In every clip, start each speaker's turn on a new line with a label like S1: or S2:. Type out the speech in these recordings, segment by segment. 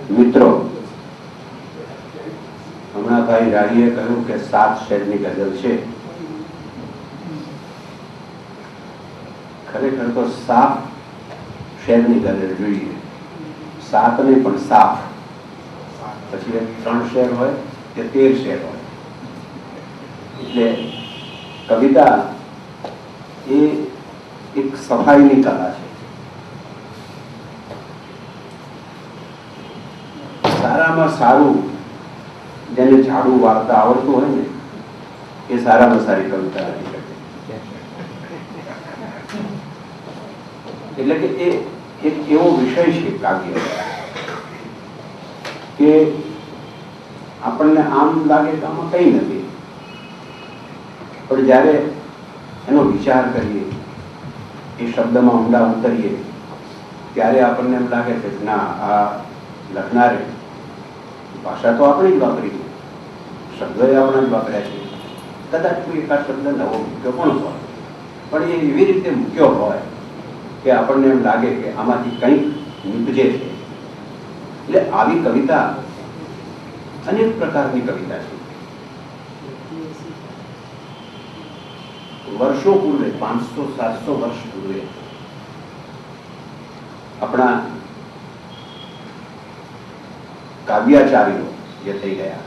S1: મિત્રો, હમણાં ભાઈ રાહીએ કહ્યું કે 7 શેરની ગઝલ છે. ખરેખર તો સાફ શેરની ગઝલ જોઈએ, 7 નહીં પણ સાફ. પછી 3 શેર હોય કે 13 શેર હોય. એટલે કવિતા એ એક સફાઈની કલા છે. સારામાં સારું જેને ઝાડુ વાળતા આવડતું હોય ને એ સારામાં સારી કવિતા લખી શકે. એટલે કે એ એક એવો વિષય છે કાવ્ય કે આપણને આમ લાગે કે આમાં કંઈ નથી, પણ જ્યારે એનો વિચાર કરીએ, એ શબ્દમાં ઊંડા ઉતરીએ, ત્યારે આપણને એમ લાગે છે કે ના, આ લખનારે ભાષા તો આપણે જ વાપરી છે, શબ્દ આપણા જ વાપર્યા છે. કદાચ કોઈ એકાદ શબ્દ નવો મૂક્યો પણ હોય, પણ એ એવી રીતે મૂક્યો હોય કે આપણને એમ લાગે કે આમાંથી કંઈક નીપજે છે. એટલે આવી કવિતા અનેક પ્રકારની કવિતા છે. વર્ષો પૂર્વે, 500-700 વર્ષ પૂર્વે આપણા કાવ્યાચાર્યો જે થઈ ગયા,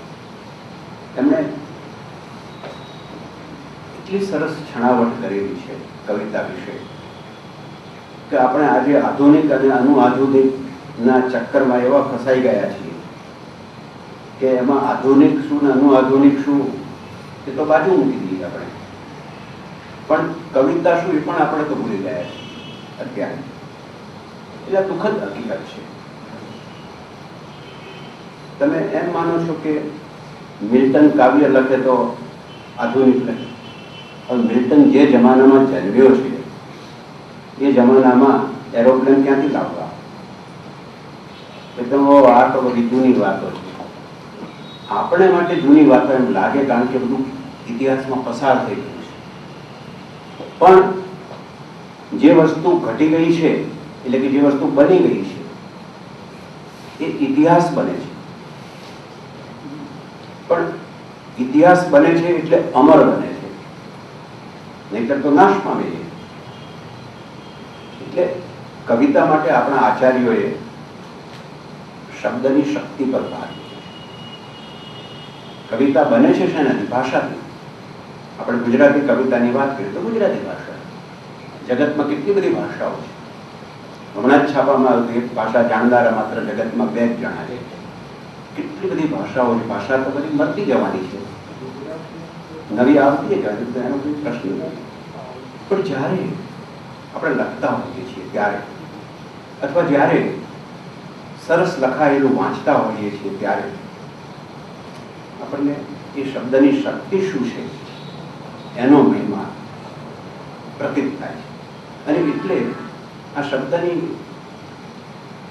S1: એમણે એટલી સરસ છણાવટ કરેલી છે કવિતા વિશે કે આપણે આજે આધુનિક અને અનુઆધુનિકના ચક્કરમાં એવા ફસાઈ ગયા છીએ કે એમાં આધુનિક શું ને અનુઆધુનિક શું એ તો બાજુ મૂકી દઈએ આપણે, પણ કવિતા શું એ પણ આપણે તો ભૂલી ગયા છીએ અત્યારે. એટલે દુઃખદ હકીકત છે. તમે એમ માનો છો કે મિલ્ટન કાવ્ય લખે તો આધુનિક લખે? હવે મિલ્ટન જે જમાનામાં જન્મ્યો છે એ જમાનામાં એરોપ્લેન ક્યાંથી લાવવા? એકદમ આ તો બધી જૂની વાતો છે. આપણે માટે જૂની વાતો એમ લાગે કારણ કે બધું ઇતિહાસમાં પસાર થઈ ગયું છે. પણ જે વસ્તુ ઘટી ગઈ છે, એટલે કે જે વસ્તુ બની ગઈ છે, એ ઇતિહાસ બને છે. પણ ઇતિહાસ બને છે એટલે અમર બને છે, નહીતર તો નાશ પામે છે. એટલે કવિતા માટે આપણા આચાર્યોએ શબ્દની શક્તિ પર ભાર મૂક્યો. કવિતા બને છે શેનાથી? ભાષાથી. આપણે ગુજરાતી કવિતાની વાત કરીએ તો ગુજરાતી ભાષા. જગતમાં કેટલી બધી ભાષાઓ છે. હમણાં જ છાપવામાં આવ્યું એક ભાષા જાણનારા માત્ર જગતમાં 2 જ જણા છે. કેટલી બધી ભાષાઓ છે. ભાષા તો બધી મરતી જવાની છે, નવી આવતી જવાની, તો એનો કોઈ પ્રશ્ન નથી. પણ જ્યારે આપણે લખતા હોઈએ છીએ ત્યારે, અથવા જ્યારે સરસ લખાયેલું વાંચતા હોઈએ છીએ ત્યારે આપણને એ શબ્દની શક્તિ શું છે એનો મહિમા પ્રકટ થાય છે. અને એટલે આ શબ્દની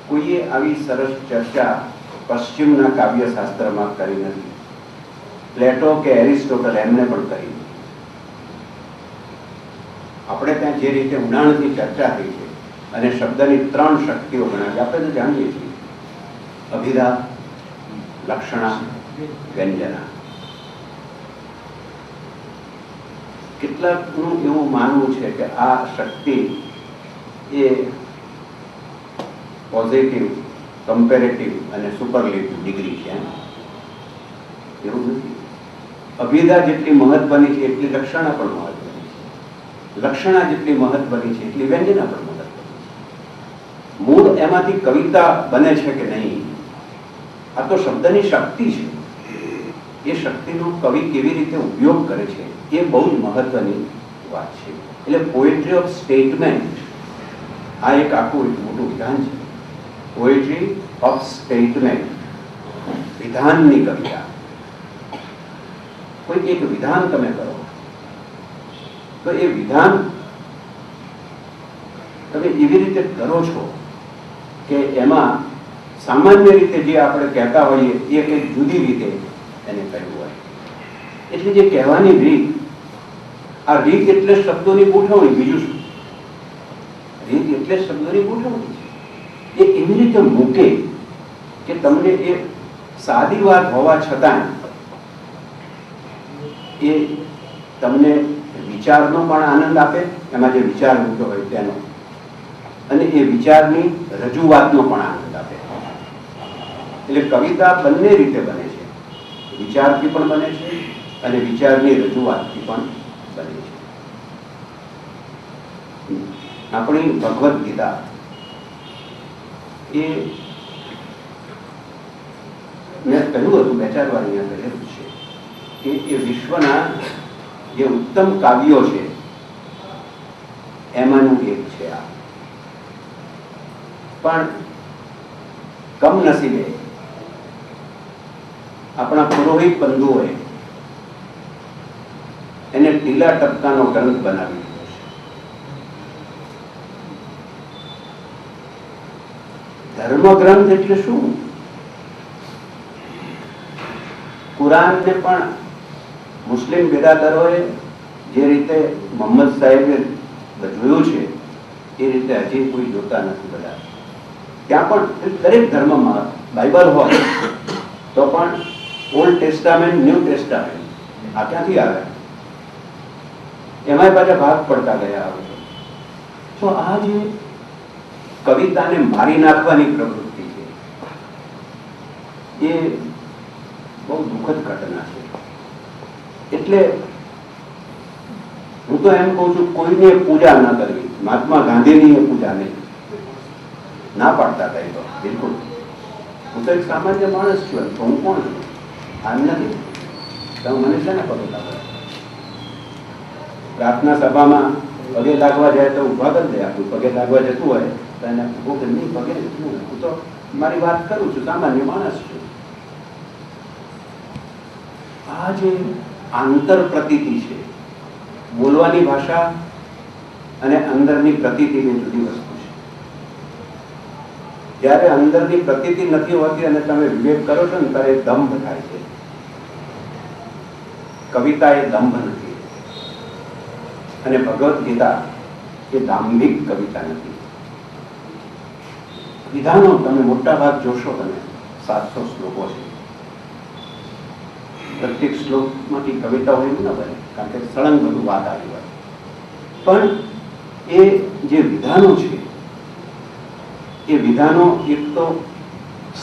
S1: કોઈએ આવી સરસ ચર્ચા પશ્ચિમના કાવ્યશાસ્ત્રમાં કરી નથી. પ્લેટો કે એરિસ્ટોટલ એમને પણ કરી નથી. આપણે ત્યાં જે રીતે ઊંડાણથી ચર્ચા થઈ છે અને શબ્દની 3 શક્તિઓ ગણાવી, આપણે તો જાણીએ છીએ: અભિધા, લક્ષણા, વ્યંજના. કેટલાકનું એવું માનવું છે કે આ શક્તિ એ પોઝિટિવ, કમ્પેરેટિવ અને સુપરલેટિવ ડિગ્રી છે. એવું નથી. અભિધા જેટલી મહત્વની છે એટલી લક્ષણા પણ મહત્વની છે. લક્ષણા જેટલી મહત્વની છે એટલી વ્યંજના પણ મહત્વની છે. મૂળ એમાંથી કવિતા બને છે કે નહીં, આ તો શબ્દની શક્તિ છે. એ શક્તિનો કવિ કેવી રીતે ઉપયોગ કરે છે એ બહુ જ મહત્વની વાત છે. એટલે પોએટ્રી ઓફ સ્ટેટમેન્ટ આ એક આખું એક મોટું વિધાન છે. પોએટ્રી ઓફ સ્ટેટમેન્ટ, વિધાનની કવિતા. કોઈ એક વિધાન તમે કરો તો એ વિધાન તમે એવી રીતે કરો છો કે એમાં સામાન્ય રીતે જે આપણે કહેતા હોઈએ એ કંઈક જુદી રીતે એને કહ્યું હોય. એટલે જે કહેવાની રીત, આ રીત એટલે શબ્દોની ગોઠવણી, બીજું શું? રીત એટલે શબ્દોની ગોઠવણી છે. એ એવી રીતે મૂકે કે તમને એ સાદી વાત હોવા છતાં એ તમને વિચારનો પણ આનંદ આપે, એમાં જે વિચાર મૂક્યો હોય તેનો, અને એ વિચારની રજૂઆતનો પણ આનંદ આપે. એટલે કવિતા બંને રીતે બને છે, વિચારથી પણ બને છે અને વિચારની રજૂઆતથી પણ બને છે. આપણી ભગવદ્ ગીતા એ મેં કહ્યું હતું, 2-4 વાર અહીંયા કહેલું છે કે એ વિશ્વના જે ઉત્તમ કાવ્યો છે એમાંનું એક છે આ. પણ કમનસીબે આપણા પુરોહિત બંધુઓએ એને ટીલા ટપકાનો ગ્રંથ બનાવી દીધો છે. ધર્મગ્રંથ એટલે શું? કુરાનને પણ મુસ્લિમ બિરાદરોએ જે રીતે મોહમ્મદ સાહેબે જોયું છે એ રીતે હજી કોઈ જોતા નથી બધા. ત્યાં પણ દરેક ધર્મમાં બાઇબલ હોય તો પણ ઓલ્ડ ટેસ્ટામેન્ટ, ન્યૂ ટેસ્ટામેન્ટ આ ક્યાંથી આવે? એમાંય પાછા ભાગ પડતા ગયા આવે. તો આ જે કવિતાને મારી નાખવાની પ્રવૃત્તિ છે એ બહુ દુઃખદ ઘટના છે. એટલે હું તો એમ કહું છું, કોઈને પૂજા ન કરવી. મહાત્મા ગાંધીની પૂજા નહીં, ના પાડતા હતા એ તો બિલકુલ. હું તો એક સામાન્ય માણસ છું, તો હું કોણ છું? આમ નથી. તો મને છે ને પગે લાગવા, પ્રાર્થના સભામાં પગે લાગવા જાય તો ઉભા કરી દે. આપણું પગે લાગવા જતું હોય તો એને ઉભું કરી નહીં, પગે હું તો મારી વાત કરું છું, સામાન્ય માણસ છું. આ જે આંતર પ્રતીતિ છે, બોલવાની ભાષા અને અંદરની પ્રતીતિની જુદી વસ્તુ છે. જ્યારે અંદરની પ્રતીતિ નથી હોતી અને તમે વિવેક કરો છો ને ત્યારે દંભ થાય છે. કવિતા એ દંભ નથી અને ભગવદ્ ગીતા એ દાંભિક કવિતા નથી. વિધાનો તમે મોટા ભાગ જોશો, તમે 700 શ્લોકો છે. પ્રત્યેક શ્લોકમાંથી કવિતા હોય એવું ન બને, કારણ કે સળંગ બધું વાત આવી હોય. પણ એ જે વિધાનો છે એ વિધાનો એક તો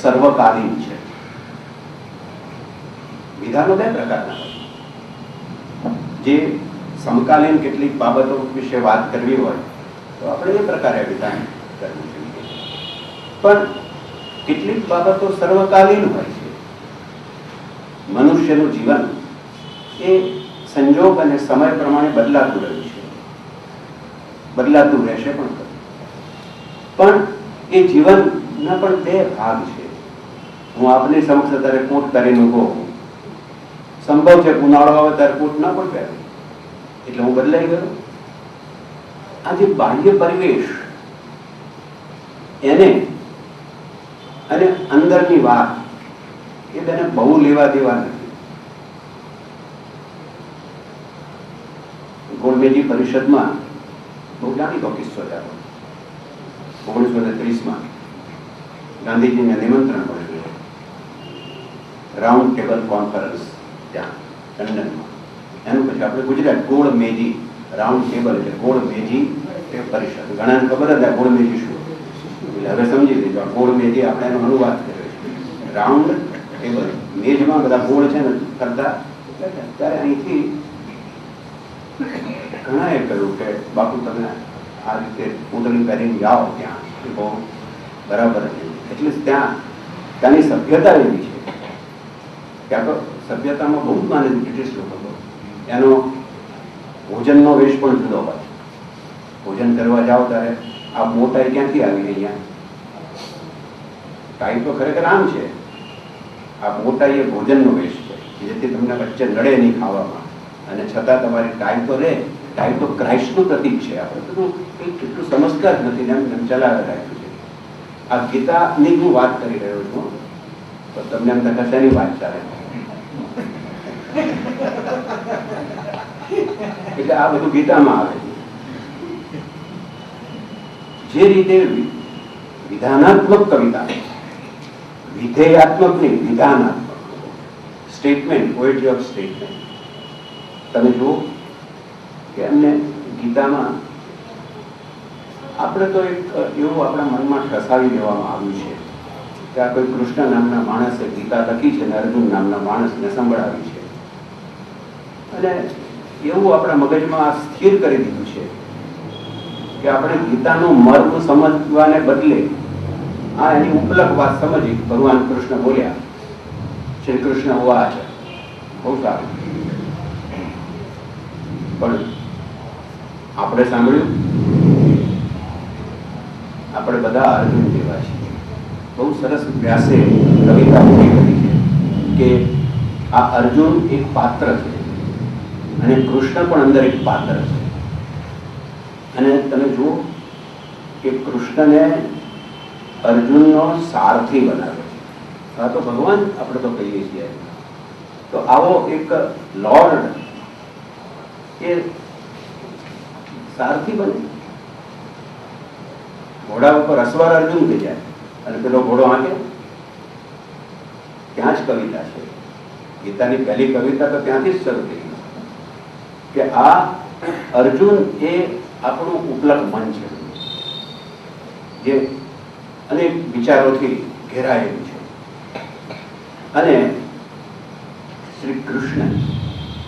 S1: સર્વકાલીન છે. વિધાનો 2 પ્રકારના હોય. જે સમકાલીન કેટલીક બાબતો વિશે વાત કરવી હોય તો આપણે એ પ્રકારે વિધાન કરવું જોઈએ. પણ કેટલીક બાબતો સર્વકાલીન હોય છે. મનુષ્યનું જીવન એ સંજોગ અને સમય પ્રમાણે બદલાતું રહ્યું છે, બદલાતું રહેશે પણ એ જીવનના પણ 2 ભાગ છે. હું આપની સમક્ષ અત્યારે કોટ કરીને ઉભો હોઉં, સંભવ છે ઉનાળો આવે ત્યારે કોટ ના પણ પહેરું, એટલે હું બદલાઈ ગયો. આ જે બાહ્ય પરિવેશ એને અને અંદરની વાત એ તેને બહુ લેવા દેવા નથી. ગોળમેજી પરિષદમાં બહુ જાણીતો કિસ્સો છે. 1930માં ગાંધીજીને નિમંત્રણ મળ્યું, રાઉન્ડ ટેબલ કોન્ફરન્સ ત્યાં લંડનમાં. એનું પછી આપણે ગુજરાત ગોળમેજી રાઉન્ડ ટેબલ એટલે ગોળમેજી પરિષદ. ઘણાને ખબર હતા ગોળમેજી શું, એટલે હવે સમજી લીધું. આ ગોળમેજી આપણે એનો અનુવાદ કર્યો છે. રાઉન્ડ ટેબલ, મેજમાં બધા ગોળ છે ને કરતા. ત્યારે અહીંથી ઘણાએ કહ્યું કે બાપુ તમે આ રીતે પૂતળી પહેરીને જાઓ ત્યાં, બહુ બરાબર નથી. એટલે ત્યાંની સભ્યતા એવી છે. ત્યાં તો સભ્યતામાં બહુ જ માને બ્રિટિશ લોકો. એનો ભોજનનો વેશ પણ જુદો હોય. ભોજન કરવા જાઓ ત્યારે આ મોટાઈ ક્યાંથી આવી? અહીંયા ટાઈ તો ખરેખર આમ છે, આ મોટાઈ એ ભોજનનો વેશ છે, જેથી તમને વચ્ચે નડે નહીં ખાવામાં, અને છતાં તમારી ટાઈ તો રહે. ટાઈ તો ક્રાઇસ્ટનું પ્રતીક છે. આપણે બધું કેટલું સમજતા જ નથી, એમ ચલાવે રાખ્યું છે. આ ગીતાની હું વાત કરી રહ્યો છું તો તમને એમ થશે શેની વાત ચાલે. એટલે આ બધું ગીતામાં આવે છે. જે રીતે વિધાનાત્મક કવિતા, વિધેયાત્મક નહીં, વિધાનાત્મક સ્ટેટમેન્ટ, પોએટ્રી ઓફ સ્ટેટમેન્ટ. તમે જુઓ કે એમને ગીતામાં આપણે તો એક એવું આપણા મનમાં ઠસાવી દેવામાં આવ્યું છે કે આ કોઈ કૃષ્ણ નામના માણસે ગીતા લખી છે અને અર્જુન નામના માણસને સંભળાવી છે, અને એવું આપણા મગજમાં આ સ્થિર કરી દીધું છે કે આપણે ગીતાનું મર્મ સમજવાને બદલે આ એની ઉપલક વાત સમજી. ભગવાન કૃષ્ણ બોલ્યા, શ્રી કૃષ્ણ વાચ, બહુ સારું, પણ આપણે સાંભળ્યું, આપણે બધા અર્જુન જેવા છીએ. બહુ સરસ વ્યાસે કવિતા ઉભી કરી છે કે આ અર્જુન એક પાત્ર છે અને કૃષ્ણ પણ અંદર એક પાત્ર છે. અને તમે જુઓ કે કૃષ્ણને અર્જુનનો સારથી બનાવે છે. આ તો ભગવાન આપણે તો કહીએ છીએ. તો આવો એક લોર્ડ એ સારથી બને. ઘોડા ઉપર અસવાર અર્જુન થઈ જાય અને પેલો ઘોડો હાંકે. ત્યાં જ કવિતા છે. ગીતાની પહેલી કવિતા તો ત્યાંથી જ શરૂ થઈ કે આ અર્જુન એ આપણું ઉપલક મન છે, જે અનેક વિચારોથી ઘેરાયેલું છે. અને શ્રી કૃષ્ણ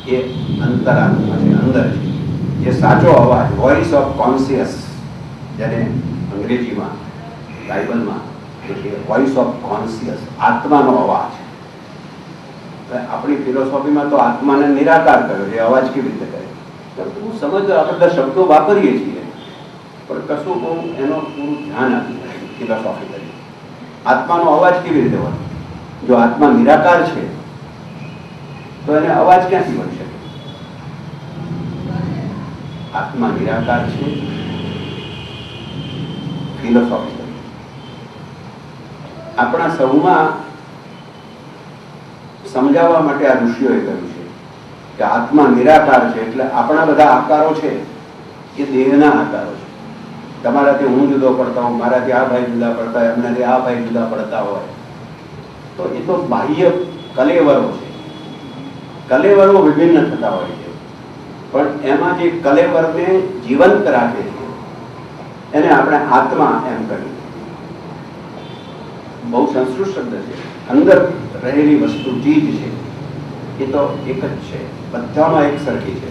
S1: એ અંતરાત્મા છે, અંદર છે, જે સાચો અવાજ, વોઇસ ઓફ કોન્શિયસ, જેને અંગ્રેજીમાં બાઇબલમાં વોઇસ ઓફ કોન્શિયસ, આત્માનો અવાજ. આપણી ફિલોસોફીમાં તો આત્માને નિરાકાર કર્યો છે. અવાજ કેવી રીતે કરે? હું સમજ, આપણે બધા શબ્દો વાપરીએ છીએ પણ કશું બહુ એનો પૂરું ધ્યાન આપી નથી ફિલોસોફી કરી. આત્માનો અવાજ કેવી રીતે હોય? જો આત્મા નિરાકાર છે તો એને અવાજ ક્યાંથી મળી શકે? આત્મા નિરાકાર છે ફિલોસોફી કરી. આપણા સૌમાં સમજાવવા માટે આ ઋષિઓએ કહ્યું છે કે આત્મા નિરાકાર છે, એટલે આપણા બધા આકારો છે એ દેહના આકારો છે. તમારાથી હું જુદો પડતા હોઉં, મારાથી આ ભાઈ જુદા પડતા હોય, એમનાથી આ ભાઈ જુદા પડતા હોય, તો એ તો બાહ્ય કલેવરો છે. કલેવરો વિભિન્ન થતા હોય છે, પણ એમાં જે કલેવરને જીવંત રાખે છે એને આપણે આત્મા એમ કહ્યું. બહુ સંસ્કૃત શબ્દ છે. અંદર રહેલી વસ્તુ ચીજ છે એ તો એક જ છે, બધામાં એક સરખી છે,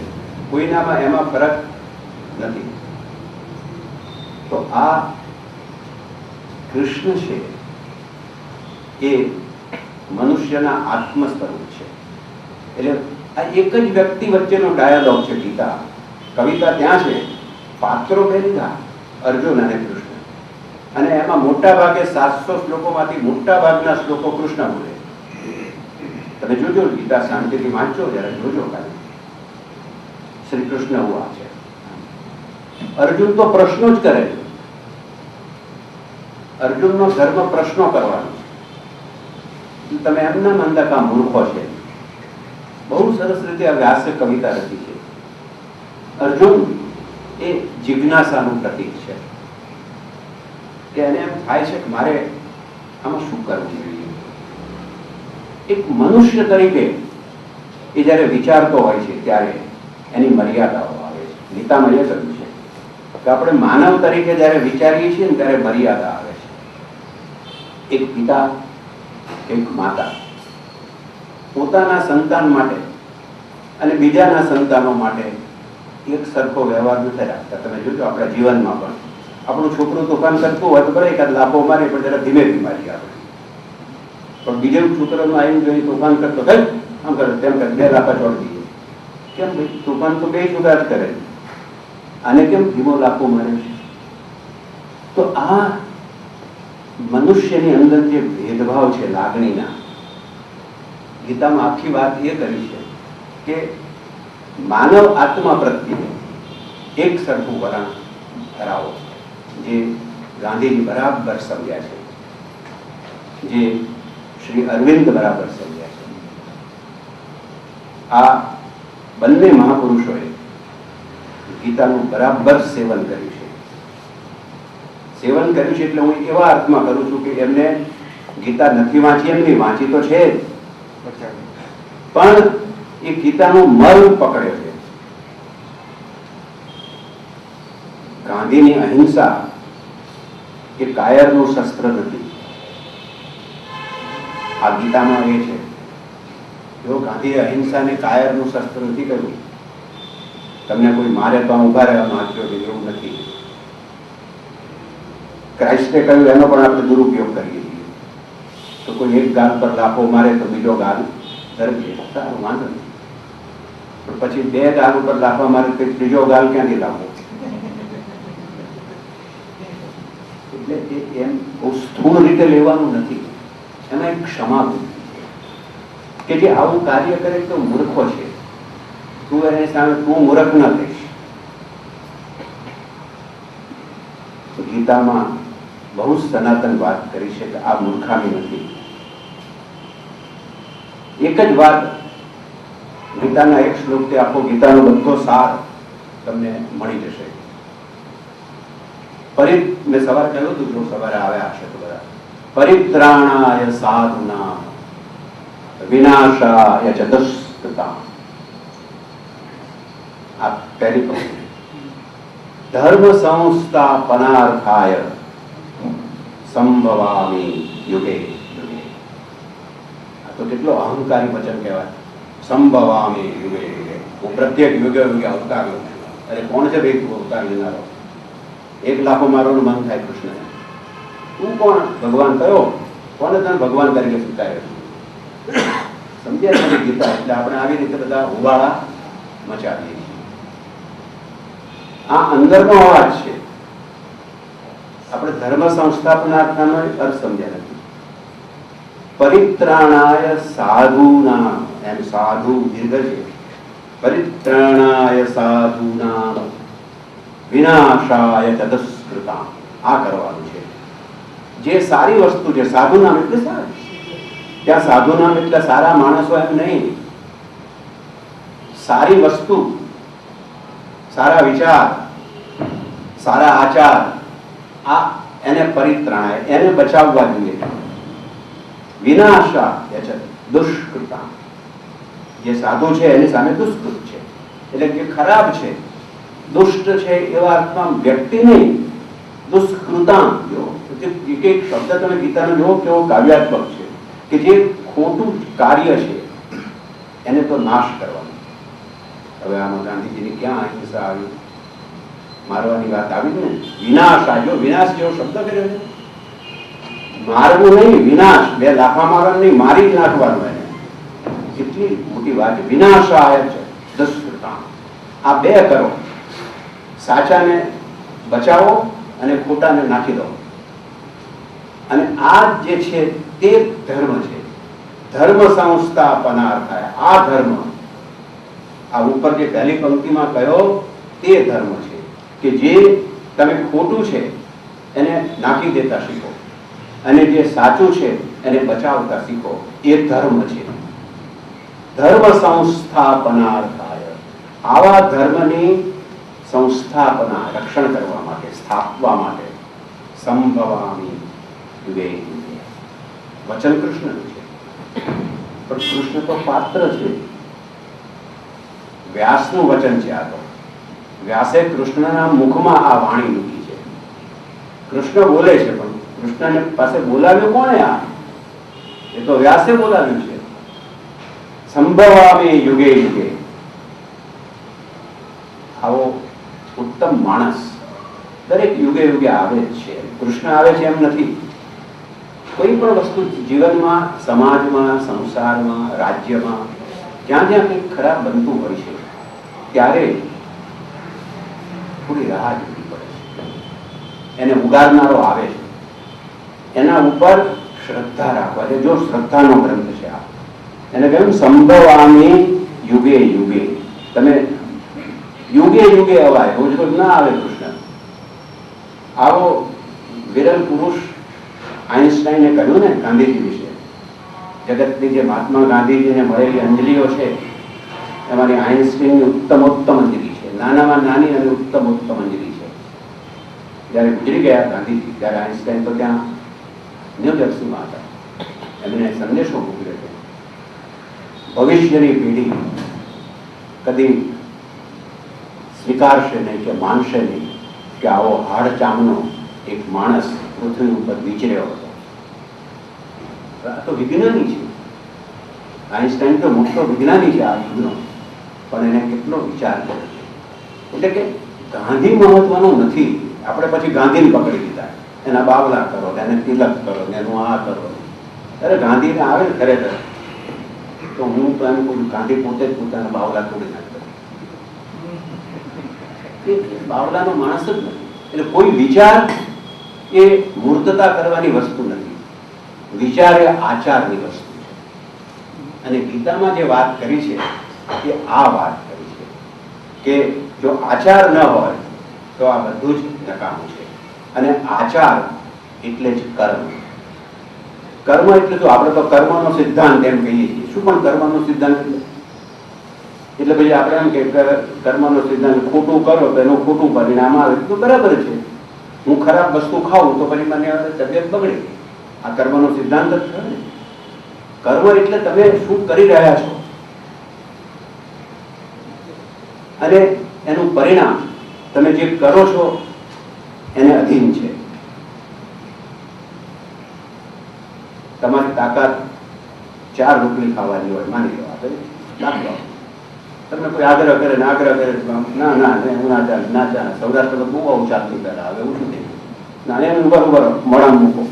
S1: કોઈનામાં એમાં ફરક નથી. તો આ કૃષ્ણ છે એ મનુષ્યના આત્મ સ્વરૂપ છે. એટલે આ એક જ વ્યક્તિ વચ્ચેનો ડાયલોગ છે ગીતા. કવિતા ત્યાં છે, પાત્રો બે લીધા, અર્જુન અને કૃષ્ણ, અને એમાં મોટા ભાગે 700 શ્લોકોમાંથી મોટા ભાગના શ્લોકો કૃષ્ણ બોલે. તમે જોજો, ગીતા શાંતિથી વાંચો જયારે, જોજો ખાલી. શ્રી કૃષ્ણ હુઆ છે. અર્જુન તો પ્રશ્નો જ કરે છે. અર્જુનનો ધર્મ પ્રશ્નો કરવાનો છે. તમે એમના મંદા કા મૂર્ખો છે. બહુ સરસ રીતે આ વ્યાસે કવિતા લખી છે. અર્જુન એ જિજ્ઞાસાનું પ્રતીક છે કે એને એમ થાય છે કે મારે આમાં શું કરવું જોઈએ. એક મનુષ્ય તરીકે એ જ્યારે વિચારતો હોય છે ત્યારે એની મર્યાદાઓ આવે છે. ગીતામાં એ કહ્યું છે કે આપણે માનવ તરીકે જ્યારે વિચારીએ છીએ ને ત્યારે મર્યાદા આવે છે. એક પિતા, એક માતા પોતાના સંતાન માટે અને બીજાના સંતાનો માટે એક સરખો વ્યવહાર નથી રાખતા. તમે જોજો આપણા જીવનમાં પણ આપણું છોકરું તોફાન કરતું હોય તો ભલે એકાદ લાભો મારે, પણ જરા ધીમે ધીમે મારી આપણે. પણ બીજા છોકરાનું આવીને જોઈ તોફાન કરતો કઈ આમ કરે તેમ કરે, 2 લાફા છોડી દઈએ. કેમ ભાઈ? તોફાન તો 2 છોકરા જ કરે, આને કેમ ધીમો લાફો મારે છે? તો આ મનુષ્યની અંદર જે ભેદભાવ છે લાગણીના, ગીતામાં આખી વાત એ કરી છે કે માનવ આત્મા પ્રત્યે એક સરખું વલણ ધરાવો, જે ગાંધીજી બરાબર સમજ્યા છે, જે શ્રી અરવિંદ બરાબર સમજ્યા છે. આ બંને મહાપુરુષોએ ગીતાનું બરાબર સેવન કર્યું છે. સેવન કર્યું છે એટલે હું એવા અર્થમાં કરું છું કે એમને ગીતા નથી વાંચી એમ નહીં, વાંચી તો છે જ, પણ એ ગીતાનું મર્મ પકડ્યો છે. ગાંધીની અહિંસા એ કાયરનું શસ્ત્ર નથી. આ ગીતામાં એ છે. જો ગાંધીએ અહિંસાને કાયરનું શસ્ત્ર નથી કર્યું, તમને કોઈ મારે તો ઉભા રહેવાનો આપ્યો કે એવું નથી. ક્રાઇસ્ટે કહ્યું એનો પણ આપણે દુરુપયોગ કરીએ છીએ. તો કોઈ એક ગાલ પર લાફો મારે તો બીજો ગાલ ધરજે, સારું, વાંધો નહીં. પણ પછી બે ગાલ ઉપર લાફા મારે તો ત્રીજો ગાલ ક્યાંથી લાવવો? એટલે એમ બહુ સ્થૂળ રીતે લેવાનું નથી. એમાં એક ક્ષમા કે જે આવું કાર્ય કરે તો મૂર્ખો છે, તું એની સામે તું મૂર્ખ ન થઈશ. ગીતામાં બહુ સનાતન વાત કરી છે કે આ મૂર્ખામી નથી. એક જ વાત ગીતાના એક શ્લોકથી આખો ગીતાનો બધો સાર તમને મળી જશે. મેં સવારે કહ્યું હતું, જો સવારે આવ્યા હશે તો બધા, પરિત્રાણાય સાધુના વિનાશાય ચ દુષ્કૃતા. આ પહેલી પંક્તિ. ધર્મ સંસ્થાપનાર્થાય સંભવામિ યુગે યુગે. આ તો કેટલો અહંકારી વચન કહેવાય. સંભવામિ યુગે યુગે. હું પ્રત્યેક યુગે યુગે અવતાર લઉં છું. અરે કોણ છે ભાઈ તું અવતાર લેનારો? એક લાખો મારોનું મન થાય કૃષ્ણને. તું કોણ? ભગવાન કયો? કોને તને ભગવાન તરીકે સ્વીકાર્યો? સમજ્યા છે ગીતા? એટલે આપણે આવી રીતે બધા ઉબાળા મચાવીએ છીએ. આ અંદરનો અવાજ છે. આપણે ધર્મ સંસ્થાપનાનો અર્થ સમજ્યા નથી. પરિત્રાણાય સાધુના, એમ સાધુ દીર્ઘ છે. પરિત્રાણાય સાધુના વિનાશાય ચ દુષ્કૃતા. આ કરવાનું છે. જે સારી વસ્તુ છે, સાધુ નામ એટલે સારા. ત્યાં સાધુ નામ એટલે સારા માણસો એમ નહીં. સારી વસ્તુ, સારા વિચાર, સારા આચાર, આ એને પરિત્રાણાય, એને બચાવવા જોઈએ. વિનાશાય ચ દુષ્કૃતા. જે સાધુ છે એની સામે દુષ્કૃત છે, એટલે જે ખરાબ છે, દુષ્ટ છે એવા અર્થમાં વ્યક્તિ નહીં, દુષ્કૃતા. જો એક એક શબ્દ તમે ગીતાનો જો કેવો કાવ્યાત્મક છે કે જે ખોટું કાર્ય છે એને તો નાશ કરવાનો. હવે આમાં ગાંધીજીની ક્યાં અહિંસા આવી? મારવાની વાત આવી ને. વિનાશ આવ્યો, વિનાશ જેવો શબ્દ કર્યો છે. મારવું નહીં, વિનાશ. બે લાફા મારવાનું નહીં, મારી જ નાખવાનું એને. કેટલી મોટી વાત. વિનાશાય છે દુષ્કૃતા. આ બે કરો. સાચાને બચાવો અને ખોટાને નાખી દો. અને આ જે છે તે ધર્મ છે. ધર્મ સંસ્થાપનાર્થાય. આ ધર્મ, આ ઉપર જે પહેલી પંક્તિમાં કહ્યો તે ધર્મ છે કે જે તમે ખોટું છે એને નાખી દેતા શીખો અને જે સાચું છે એને બચાવતા શીખો. એ ધર્મ છે. ધર્મ સંસ્થાપનાર્થાય. આવા ધર્મની સંસ્થાપના, રક્ષણ કરવા માટે, સ્થાપવા માટે સંભવામિ યુગે યુગે. વચન કૃષ્ણનું છે, પણ કૃષ્ણ તો પાત્ર છે. વ્યાસનું વચન છે. આ તો વ્યાસે કૃષ્ણના મુખમાં આ વાણી મૂકી છે. કૃષ્ણ બોલે છે, પણ કૃષ્ણને પાસે બોલાવ્યો કોણે? આ એ તો વ્યાસે બોલાવ્યું છે. સંભવામિ યુગે યુગે. આવો ઉત્તમ માણસ દરેક યુગે યુગે આવે જ છે. કૃષ્ણ આવે છે એમ નથી. કોઈ પણ વસ્તુ જીવનમાં, સમાજમાં, સંસારમાં, રાજ્યમાં જ્યાં જ્યાં કંઈક ખરાબ બનતું હોય છે ત્યારે થોડી રાહ જોવી પડે છે. એને ઉગારનારો આવે છે, એના ઉપર શ્રદ્ધા રાખવા છે. જો શ્રદ્ધાનો ગ્રંથ છે આ. એને કહ્યું સંભવામિ યુગે યુગે. તમે યુગે યુગે અવાય, રોજ રોજ ના આવે કૃષ્ણ. આવો વિરલ પુરુષ આઈન્સ્ટાઈને કહ્યું ને ગાંધીજી વિશે. જગતની જે મહાત્મા ગાંધીજીને મળેલી અંજલિઓ છે એમાંની આઈન્સ્ટાઈનની ઉત્તમોત્તમ અંજલિ છે. નાનામાં નાની અને ઉત્તમોત્તમ અંજલિ છે. જ્યારે ગુજરી ગયા ગાંધીજી ત્યારે આઈન્સ્ટાઈન તો ત્યાં ન્યૂ જર્સીમાં હતા. એમને સંદેશો મોકલે છે. ભવિષ્યની પેઢી કદી સ્વીકારશે નહીં કે માનશે નહીં કે આવો હાડ ચામનો એક માણસ પૃથ્વી ઉપર વિચર્યો હતો. આ તો વિજ્ઞાની છે. આઈન્સ્ટાઈન તો મોટો વિજ્ઞાની છે આ યુગનો, પણ એને કેટલો વિચાર કર્યો છે. એટલે કે ગાંધી મહત્વનો નથી. આપણે પછી ગાંધીને પકડી લીધા, એના બાવલા કરો, એને તિલક કરો, એનું આ કરો. અરે ગાંધીને આવે ને ખરેખર તો હું તો એમ કહું, ગાંધી પોતે જ પોતાના બાવલા તોડી નાખતો. બાવલાનો માણસ જ નથી. એટલે કોઈ વિચાર એ મૂર્તતા કરવાની વસ્તુ નથી. વિચાર એ આચારની વસ્તુ છે. અને ગીતામાં જે વાત કરી છે એ આ વાત કરી છે કે જો આચાર ન હોય તો આ બધું જ નકામું છે. અને આચાર એટલે જ કર્મ. કર્મ એટલે શું? આપણે તો કર્મનો સિદ્ધાંત એમ કહીએ છીએ. શું પણ કર્મનો સિદ્ધાંત એટલે પછી આપણે એમ કે કર્મનો સિદ્ધાંત ખોટું કરો તો એનું ખોટું પરિણામ આવે તો બરાબર છે. હું ખરાબ વસ્તુ ખાઉં તો પછી મને તબિયત બગડે. આ કર્મનો સિદ્ધાંત જ છે ને. કર્મ એટલે તમે શું કરી રહ્યા છો અને એનું પરિણામ તમે જે કરો છો એને અધીન છે. તમારી તાકાત 4 રોટલી ખાવાની હોય, માની લો આપણે દાખલો, તમને કોઈ આગ્રહ કરે ને આગ્રહ કરે ના ના હું ના ચાલે ના ચાલે. સૌરાષ્ટ્રમાં બહુ આવું ચાલતું પહેલા, હવે હું શું થયું ના એને ઉભર મોડા મૂકો.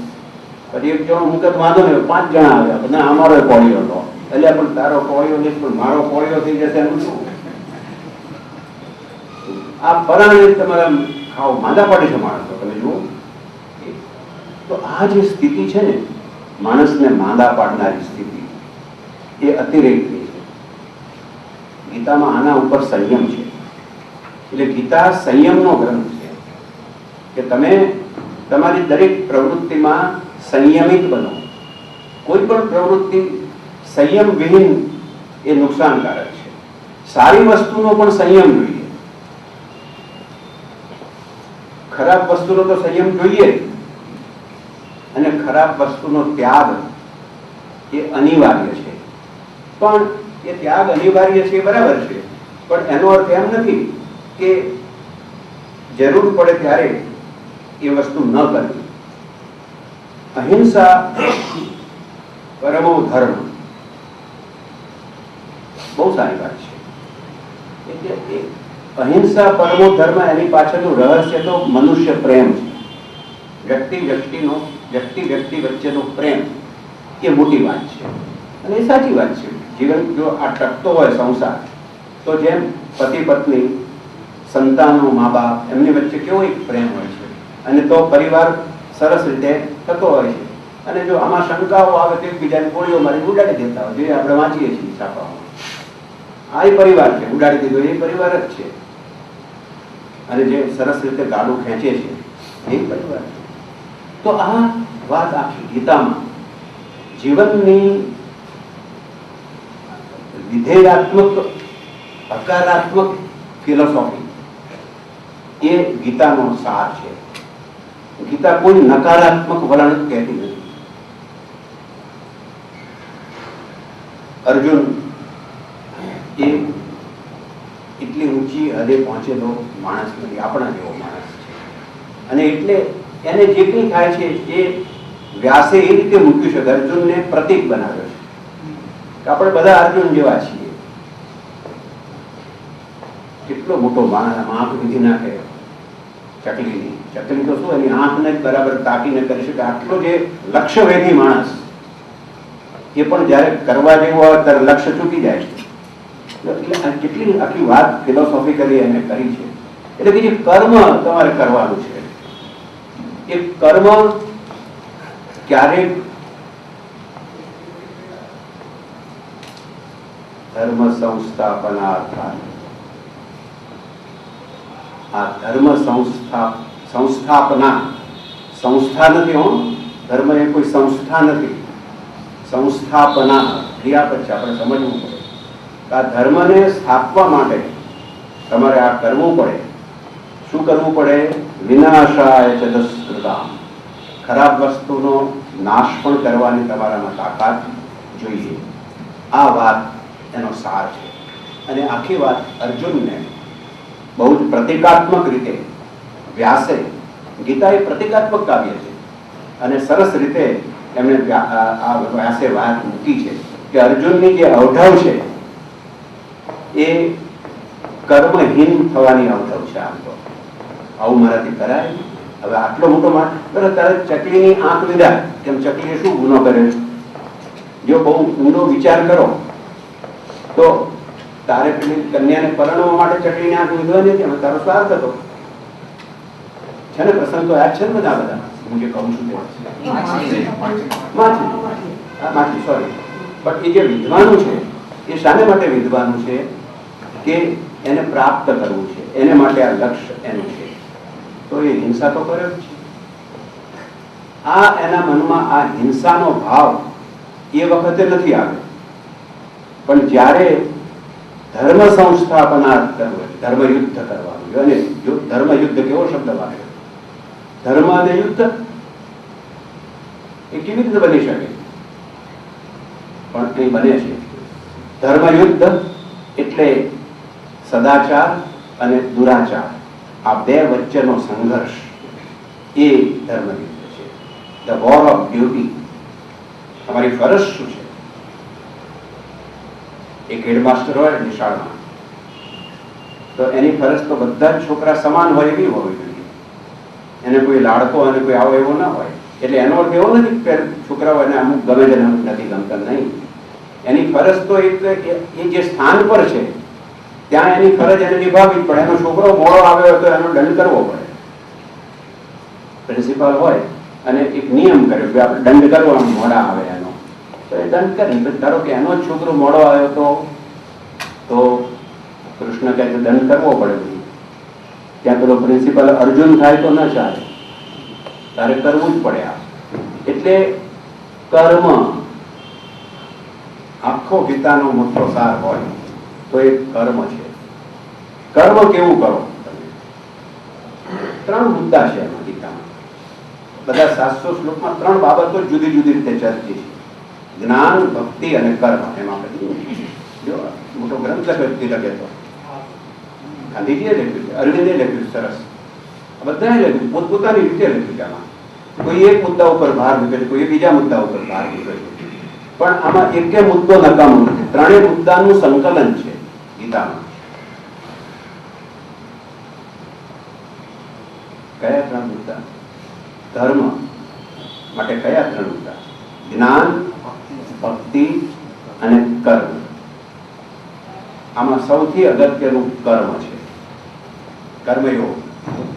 S1: પછી એક જણો મૂકે તો વાંધો નહીં, 5 જણા આવ્યા ના અમારો કોળીઓ હતો. એટલે પણ તારો કોળીઓ નહીં પણ મારો કોળીઓ થઈ જશે એનું શું? આ પરાણે તમારા ખાવ માંદા પડે છે માણસો. તમે જુઓ તો આ જે સ્થિતિ છે ને માણસને માંદા પાડનારી સ્થિતિ, એ અતિરેકની છે. ગીતામાં આના ઉપર સંયમ છે. એટલે ગીતા સંયમનો ગ્રંથ છે કે તમે તમારી દરેક પ્રવૃત્તિમાં સંયમિત બનો. કોઈ પણ પ્રવૃત્તિ સંયમ વિહીન એ નુકસાનકારક છે. સારી વસ્તુનો પણ સંયમ જોઈએ, ખરાબ વસ્તુનો તો સંયમ જોઈએ. અને ખરાબ વસ્તુનો ત્યાગ એ અનિવાર્ય છે. પણ એ ત્યાગ અનિવાર્ય છે બરાબર છે, પણ એનો અર્થ એમ નથી કે જરૂર પડે ત્યારે એ વસ્તુ ન કરવી. અહિંસા પરમો ધર્મ બહુ સારી વાત છે. એટલે અહિંસા પરમો ધર્મ, એની પાછળનું રહસ્ય તો મનુષ્ય પ્રેમ છે. વ્યક્તિ વ્યક્તિ વચ્ચેનો પ્રેમ એ મોટી વાત છે અને એ સાચી વાત છે. જીવન જો આ ટકતો હોય સંસાર, તો જેમ પતિ પત્ની, સંતાનો, મા બાપ, એમની વચ્ચે કેવો એક પ્રેમ હોય છે અને તો પરિવાર સરસ રીતે થતો હોય છે. અને જો આમાં શંકાઓ આવે તો એકબીજાની ગોળીઓ મારી ઉડાડી દેતા હોય, જે આપણે વાંચીએ છીએ છાપામાં. આ એ પરિવાર છે, ઉડાડી દીધો એ પરિવાર જ છે. અને જે સરસ રીતે ગાડું ખેંચે છે એ પરિવાર છે. તો આ વાત આખી ગીતામાં જીવનની વિધેયાત્મક હકારાત્મક ફિલોસોફી એ ગીતાનો સાર છે. ગીતા કોઈ નકારાત્મક વલણ કહેતી નથી. અર્જુન એ એટલી ઊંચી હદે પહોંચેલો માણસ નથી, આપણા જેવો માણસ છે. અને એટલે એને જે કંઈ થાય છે એ વ્યાસે એ રીતે મૂક્યું છે કે અર્જુનને પ્રતીક બનાવ્યો છે. આપણે બધા અર્જુન જેવા છીએ. કેટલો મોટો માણસ આંખ વીધી નાખે ચકલીની. ચકલી તો શું એની આંખને જ બરાબર તાકીને કરી શકે. આટલો જે લક્ષ્યભેદી માણસ એ પણ જયારે કરવા જેવો હોય ત્યારે લક્ષ્ય ચૂકી જાય છે. એટલે કેટલી આખી વાત ફિલોસોફિકલી એને કરી છે. એટલે કે જે કર્મ તમારે કરવાનું છે એ કર્મ ક્યારેક ધર્મ સંસ્થાપનાર્થાન, આ ધર્મ સંસ્થાપના સંસ્થા નથી હો. ધર્મ એ કોઈ સંસ્થા નથી. સંસ્થાપના ક્રિયાપદ છે, આપણે સમજવું પડે. આ ધર્મને સ્થાપવા માટે તમારે આ કરવું પડે. શું કરવું પડે? વિનાશાય ચ દુષ્કૃતામ, ખરાબ વસ્તુનો નાશ પણ કરવાની તમારામાં તાકાત જોઈએ. આ વાત એનો સાર છે. અને આખી વાત અર્જુનને બહુ જ પ્રતિકાત્મક રીતે વ્યાસે, ગીતા એ પ્રતિકાત્મક કાવ્ય છે અને સરસ રીતે એમણે આ વ્યાસે વાત મૂકી છે કે અર્જુનની જે અવઢવ છે એ કર્મહીન થવાની અવઢવ છે. આમ તો આવું મારાથી કરાય, હવે આટલો મોટો તારે ચકલીની આંખ લીધા, કેમ ચકલીએ શું ગુનો કર્યો? જો બહુ ઊંડો વિચાર કરો તો તારે પેલી કન્યાને પરણવા માટે ચકલીની આંખ લીધવાની હતી, અને તારો સ્વાર્થ હતો છે ને. પ્રસંગ તો યાદ છે ને બધા બધા હું જે કહું છું માછી સોરી. બટ એ જે વિદ્વાનું છે એ શાને માટે વિદ્વાનું છે કે એને પ્રાપ્ત કરવું છે, એને માટે આ લક્ષ્ય એનું છે. તો એ હિંસા તો કરે જ છે. આ એના મનમાં આ હિંસાનો ભાવ એ વખતે નથી આવ્યો, પણ જ્યારે ધર્મ સંસ્થાપનાર્થ કરવું, ધર્મ યુદ્ધ કરવાનું. અને ધર્મ યુદ્ધ કેવો શબ્દ વાપર્યો? ધર્મ અને યુદ્ધ એ કેવી રીતે બની શકે? પણ એ બને છે. ધર્મ યુદ્ધ એટલે સદાચાર અને દુરાચાર, આ બે વચ્ચેનો સંઘર્ષ, એ ધર્મ યુદ્ધ છે. The war of duty. તમારી ફરજ શું છે? એક હેડમાસ્ટર હોય નિશાળમાં, તો એની ફરજ તો બધા જ છોકરા સમાન હોય એવી હોવી જોઈએ. એને કોઈ લાડકો અને કોઈ આવો એવો ના હોય. એટલે એનો અર્થ એવો નથી કે છોકરાઓ એને અમુક ગમે છે અમુક નથી ગમતા, નહીં. એની ફરજ તો એ જે સ્થાન પર છે ત્યાં એની ફરજ એને નિભાવવી જ પડે. એનો છોકરો મોડો આવ્યો તો એનો દંડ કરવો પડે. પ્રિન્સિપાલ હોય અને એક નિયમ કર્યો કે આપણે દંડ કરવો મોડા આવે એનો, તો એ દંડ કરી. ધારો કે એનો જ છોકરો મોડો આવ્યો તો કૃષ્ણ કહે કે દંડ કરવો પડે. ત્યાં પેલો પ્રિન્સિપાલ અર્જુન થાય તો ન ચાલે, તારે કરવું જ પડે. આ એટલે કર્મ, આખો ગીતાનો મોટો સાર હોય તો એ કર્મ છે. કર્મ કેવું કરો? ત્રણ મુદ્દા છે એમાં ગીતામાં. બધા 700 શ્લોકમાં ત્રણ બાબતો જુદી જુદી રીતે ચર્ચી છે: જ્ઞાન, ભક્તિ અને કર્મ. એમાં જો મોટો ગ્રંથ લખ્યો તો ગાંધીજીએ લખ્યું છે, અરવિંદે લખ્યું, સરસ બધાએ લખ્યું, પોતપોતાની રીતે લખ્યું છે. આમાં કોઈ એક મુદ્દા ઉપર ભાર મૂકે છે, કોઈ બીજા મુદ્દા ઉપર ભાર મૂકે છે, પણ આમાં એક મુદ્દો નકામો નથી. ત્રણેય મુદ્દાનું સંકલન છે ગીતામાં. કયા ત્રણ મુદ્દા? ધર્મ માટે કયા ત્રણ મુદ્દા? જ્ઞાન, ભક્તિ અને કર્મ. આમાં સૌથી અગત્યનું કર્મ છે, કર્મયોગ.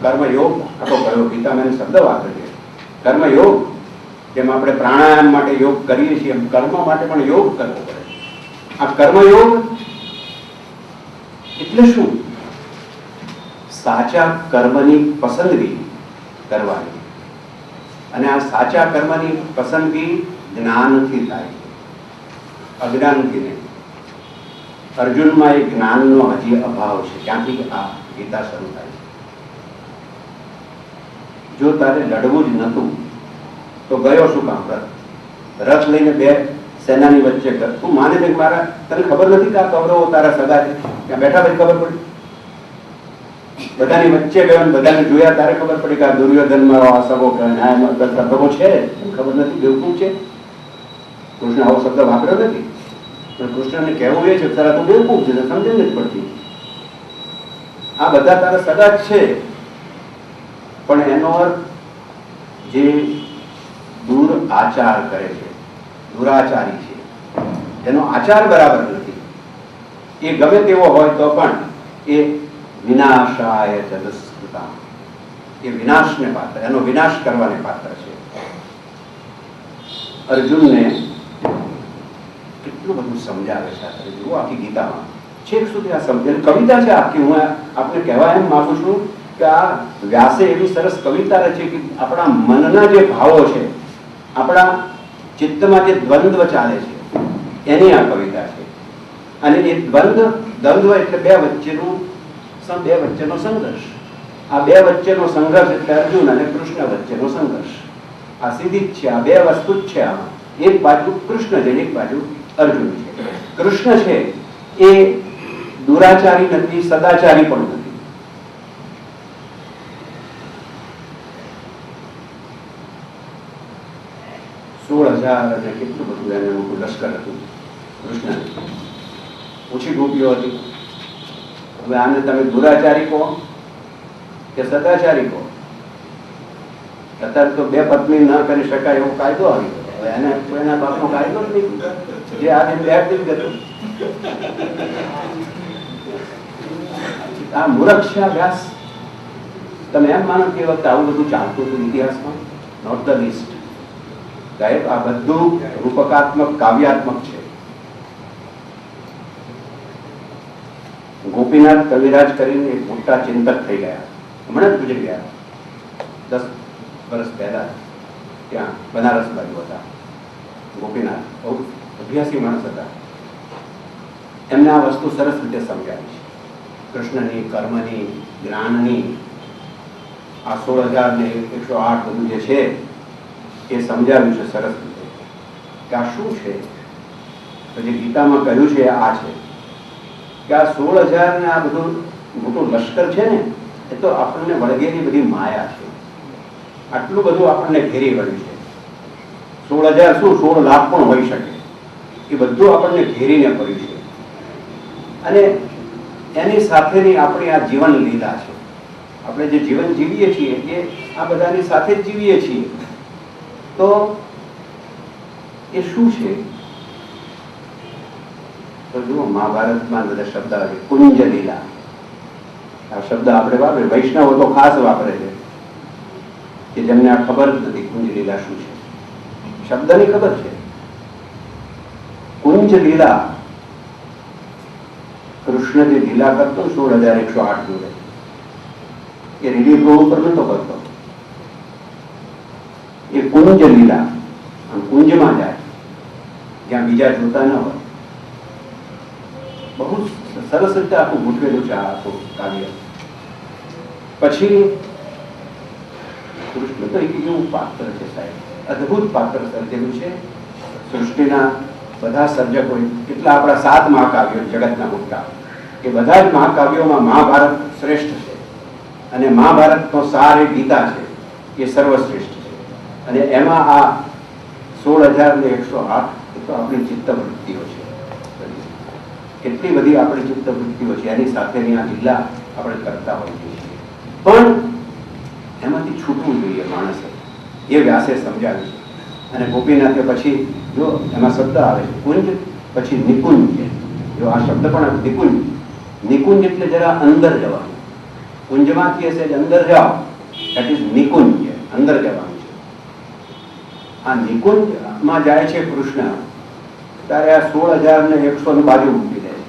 S1: કર્મયોગ આખો કયો ગીતામાં શબ્દ વાપરે છે, કર્મયોગ. જેમ આપણે પ્રાણાયામ માટે યોગ કરીએ છીએ એમ કર્મ માટે પણ યોગ કરવો પડે. આ કર્મયોગ એટલે શું? સાચા કર્મની પસંદગી કરવાની. અને આ સાચા કર્મની પસંદગી જ્ઞાનથી થાય, અજ્ઞાનથી નહીં. અર્જુનમાં એ જ્ઞાનનો હજી અભાવ છે. ક્યાંથી આ ગીતા શરૂ થાય છે? જો તારે લડવું જ નતું તો ગયો શું કામ? રથ લઈને બે સેનાની વચ્ચે કર. તું માને છે કે મારા, તને ખબર નથી કે આ કૌરવો તારા સગા છે? ત્યાં બેઠા પછી ખબર પડી. બધાની વચ્ચે ગયો ને બધાને જોયા ત્યારે ખબર પડી કે આ દુર્યોધન મારો આ સગો સગો છે. ખબર નથી, બેવકૂફ છે. કૃષ્ણ આવો શબ્દ વાપર્યો નથી, પણ કૃષ્ણને કહેવું એ છે તારા તો બેવકૂફ છે, સમજ નથી પડતી. આ બધા તારા સગા જ છે, પણ એનો અર્થ જે દૂર આચાર કરે છે, દુરાચારી છે, એનો આચાર બરાબર નથી. એ ગમે તેવો હોય તો પણ એ વિનાશાય જગત્કૃતા, એ વિનાશને પાત્ર, એનો વિનાશ કરવાને પાત્ર છે. અર્જુનને કેટલું બધું સમજાવે છે જુઓ આખી ગીતામાં, છેક સુધી આ સમજેલી કવિતા છે આખી. હું આપણે કહેવા એમ માંગુ છું કે આ વ્યાસે એવી સરસ કવિતા રચી કે આપણા મનના જે ભાવો છે, આપણા ચિત્તમાં જે દ્વંદ્વ ચાલે છે એની આ કવિતા છે. અને એ દ્વંદ્વ એટલે બે વચ્ચેનો સંઘર્ષ. આ બે વચ્ચેનો સંઘર્ષ એટલે અર્જુન અને કૃષ્ણ વચ્ચેનો સંઘર્ષ. આ સીધી જ છે, આ બે વસ્તુ જ છે. આમાં એક બાજુ કૃષ્ણ છે, એક બાજુ અર્જુન છે. કૃષ્ણ છે એ દુરાચારી નથી, સદાચારી પણ નથી. 16,000 અને કેટલું બધું એને મોટું લશ્કર હતું કૃષ્ણ. ઓછી ગોપીઓ હતી. હવે આને તમે દુરાચારી કહો કે સદાચારી કહો? અત્યારે તો બે પત્ની ન કરી શકાય એવો કાયદો આવી ગયો. હવે એને કોઈના બાપનો કાયદો જ નહીં, જે આજે બે દિન ગયો. આ મૂર્ખ છે વ્યાસ. તમે એમ માનો કે વખતે આવું બધું ચાલતું હતું ઇતિહાસમાં? Note the list. સાહેબ, આ બધું રૂપકાત્મક, કાવ્યાત્મક છે. ગોપીનાથ કવિરાજ કરીને એક મોટા ચિંતક થઈ ગયા, હમણાં જ ગુજરી ગયા. 10 વર્ષ પહેલા ત્યાં બનારસ બાજુ હતા. ગોપીનાથ બહુ અભ્યાસી માણસ હતા. એમને આ વસ્તુ સરસ રીતે સમજાવી છે. કૃષ્ણની, કર્મની, જ્ઞાનની, આ 16,000 ને 108 બધું જે છે એ સમજાવ્યું છે સરસ રીતે કે આ શું છે. તો જે ગીતામાં કહ્યું છે આ છે કે આ 16,000 ને આ બધું મોટું લશ્કર છે ને, એ તો આપણને વળગેલી બધી માયા છે. આટલું બધું આપણને ઘેરી વળ્યું છે. 16,000 શું 16 લાખ પણ હોઈ શકે. એ બધું આપણને ઘેરીને પડ્યું છે. અને એની સાથેની આપણી આ જીવન લીલા છે. આપણે જે જીવન જીવીએ છીએ એ આ બધાની સાથે જ જીવીએ છીએ. તો એ શું છે? તો જુઓ, મહાભારતમાં બધા શબ્દ આવે, કુંજ લીલા. આ શબ્દ આપણે વાપરે, વૈષ્ણવો તો ખાસ વાપરે છે કે જેમને આ ખબર જ નથી કુંજ લીલા શું છે. શબ્દની ખબર છે. કુંજ લીલા, કૃષ્ણ જે લીલા કરતો 16,108 જોડે, એ રિલીફ રોડ ઉપર નતો કરતો. એ કુંજ લીલા, કુંજમાં જાય જ્યાં બીજા જોતા ન હોય. બહુ સરસ રીતે આખું ગોઠવેલું છે આ આખું કાવ્ય. પછી કૃષ્ણ તો એક એવું પાત્ર છે સાહેબ, અદભુત પાત્ર સર્જેલું છે. સૃષ્ટિના બધા સર્જકો, એટલા આપણા 7 મહાકાવ્યો જગતના મોટા, એ બધા જ મહાકાવ્યોમાં મહાભારત શ્રેષ્ઠ છે. અને મહાભારતનો સાર એ ગીતા છે, એ સર્વશ્રેષ્ઠ છે. અને એમાં આ 16,108 એ તો આપણી ચિત્તવૃત્તિઓ છે. કેટલી બધી આપણી ચિત્તવૃત્તિઓ છે, એની સાથેની આ લીલા આપણે કરતા હોઈએ છીએ. પણ એમાંથી છૂટવું જોઈએ માણસે. એ વ્યાસે સમજાવ્યું છે. અને ગોપીનાથે પછી જો એમાં શબ્દ આવે છે કુંજ, પછી નિકુંજ. જો આ શબ્દ પણ નિકુંજ, નિકુંજ એટલે જરા અંદર જવાનું. કુંજમાંથી હશે અંદર જાઓ, દેટ ઇઝ નિકુંજ, અંદર જવાનું છે. આ નિકુંજમાં જાય છે કૃષ્ણ, ત્યારે આ 16,100 ની બાજુ મૂકી દે છે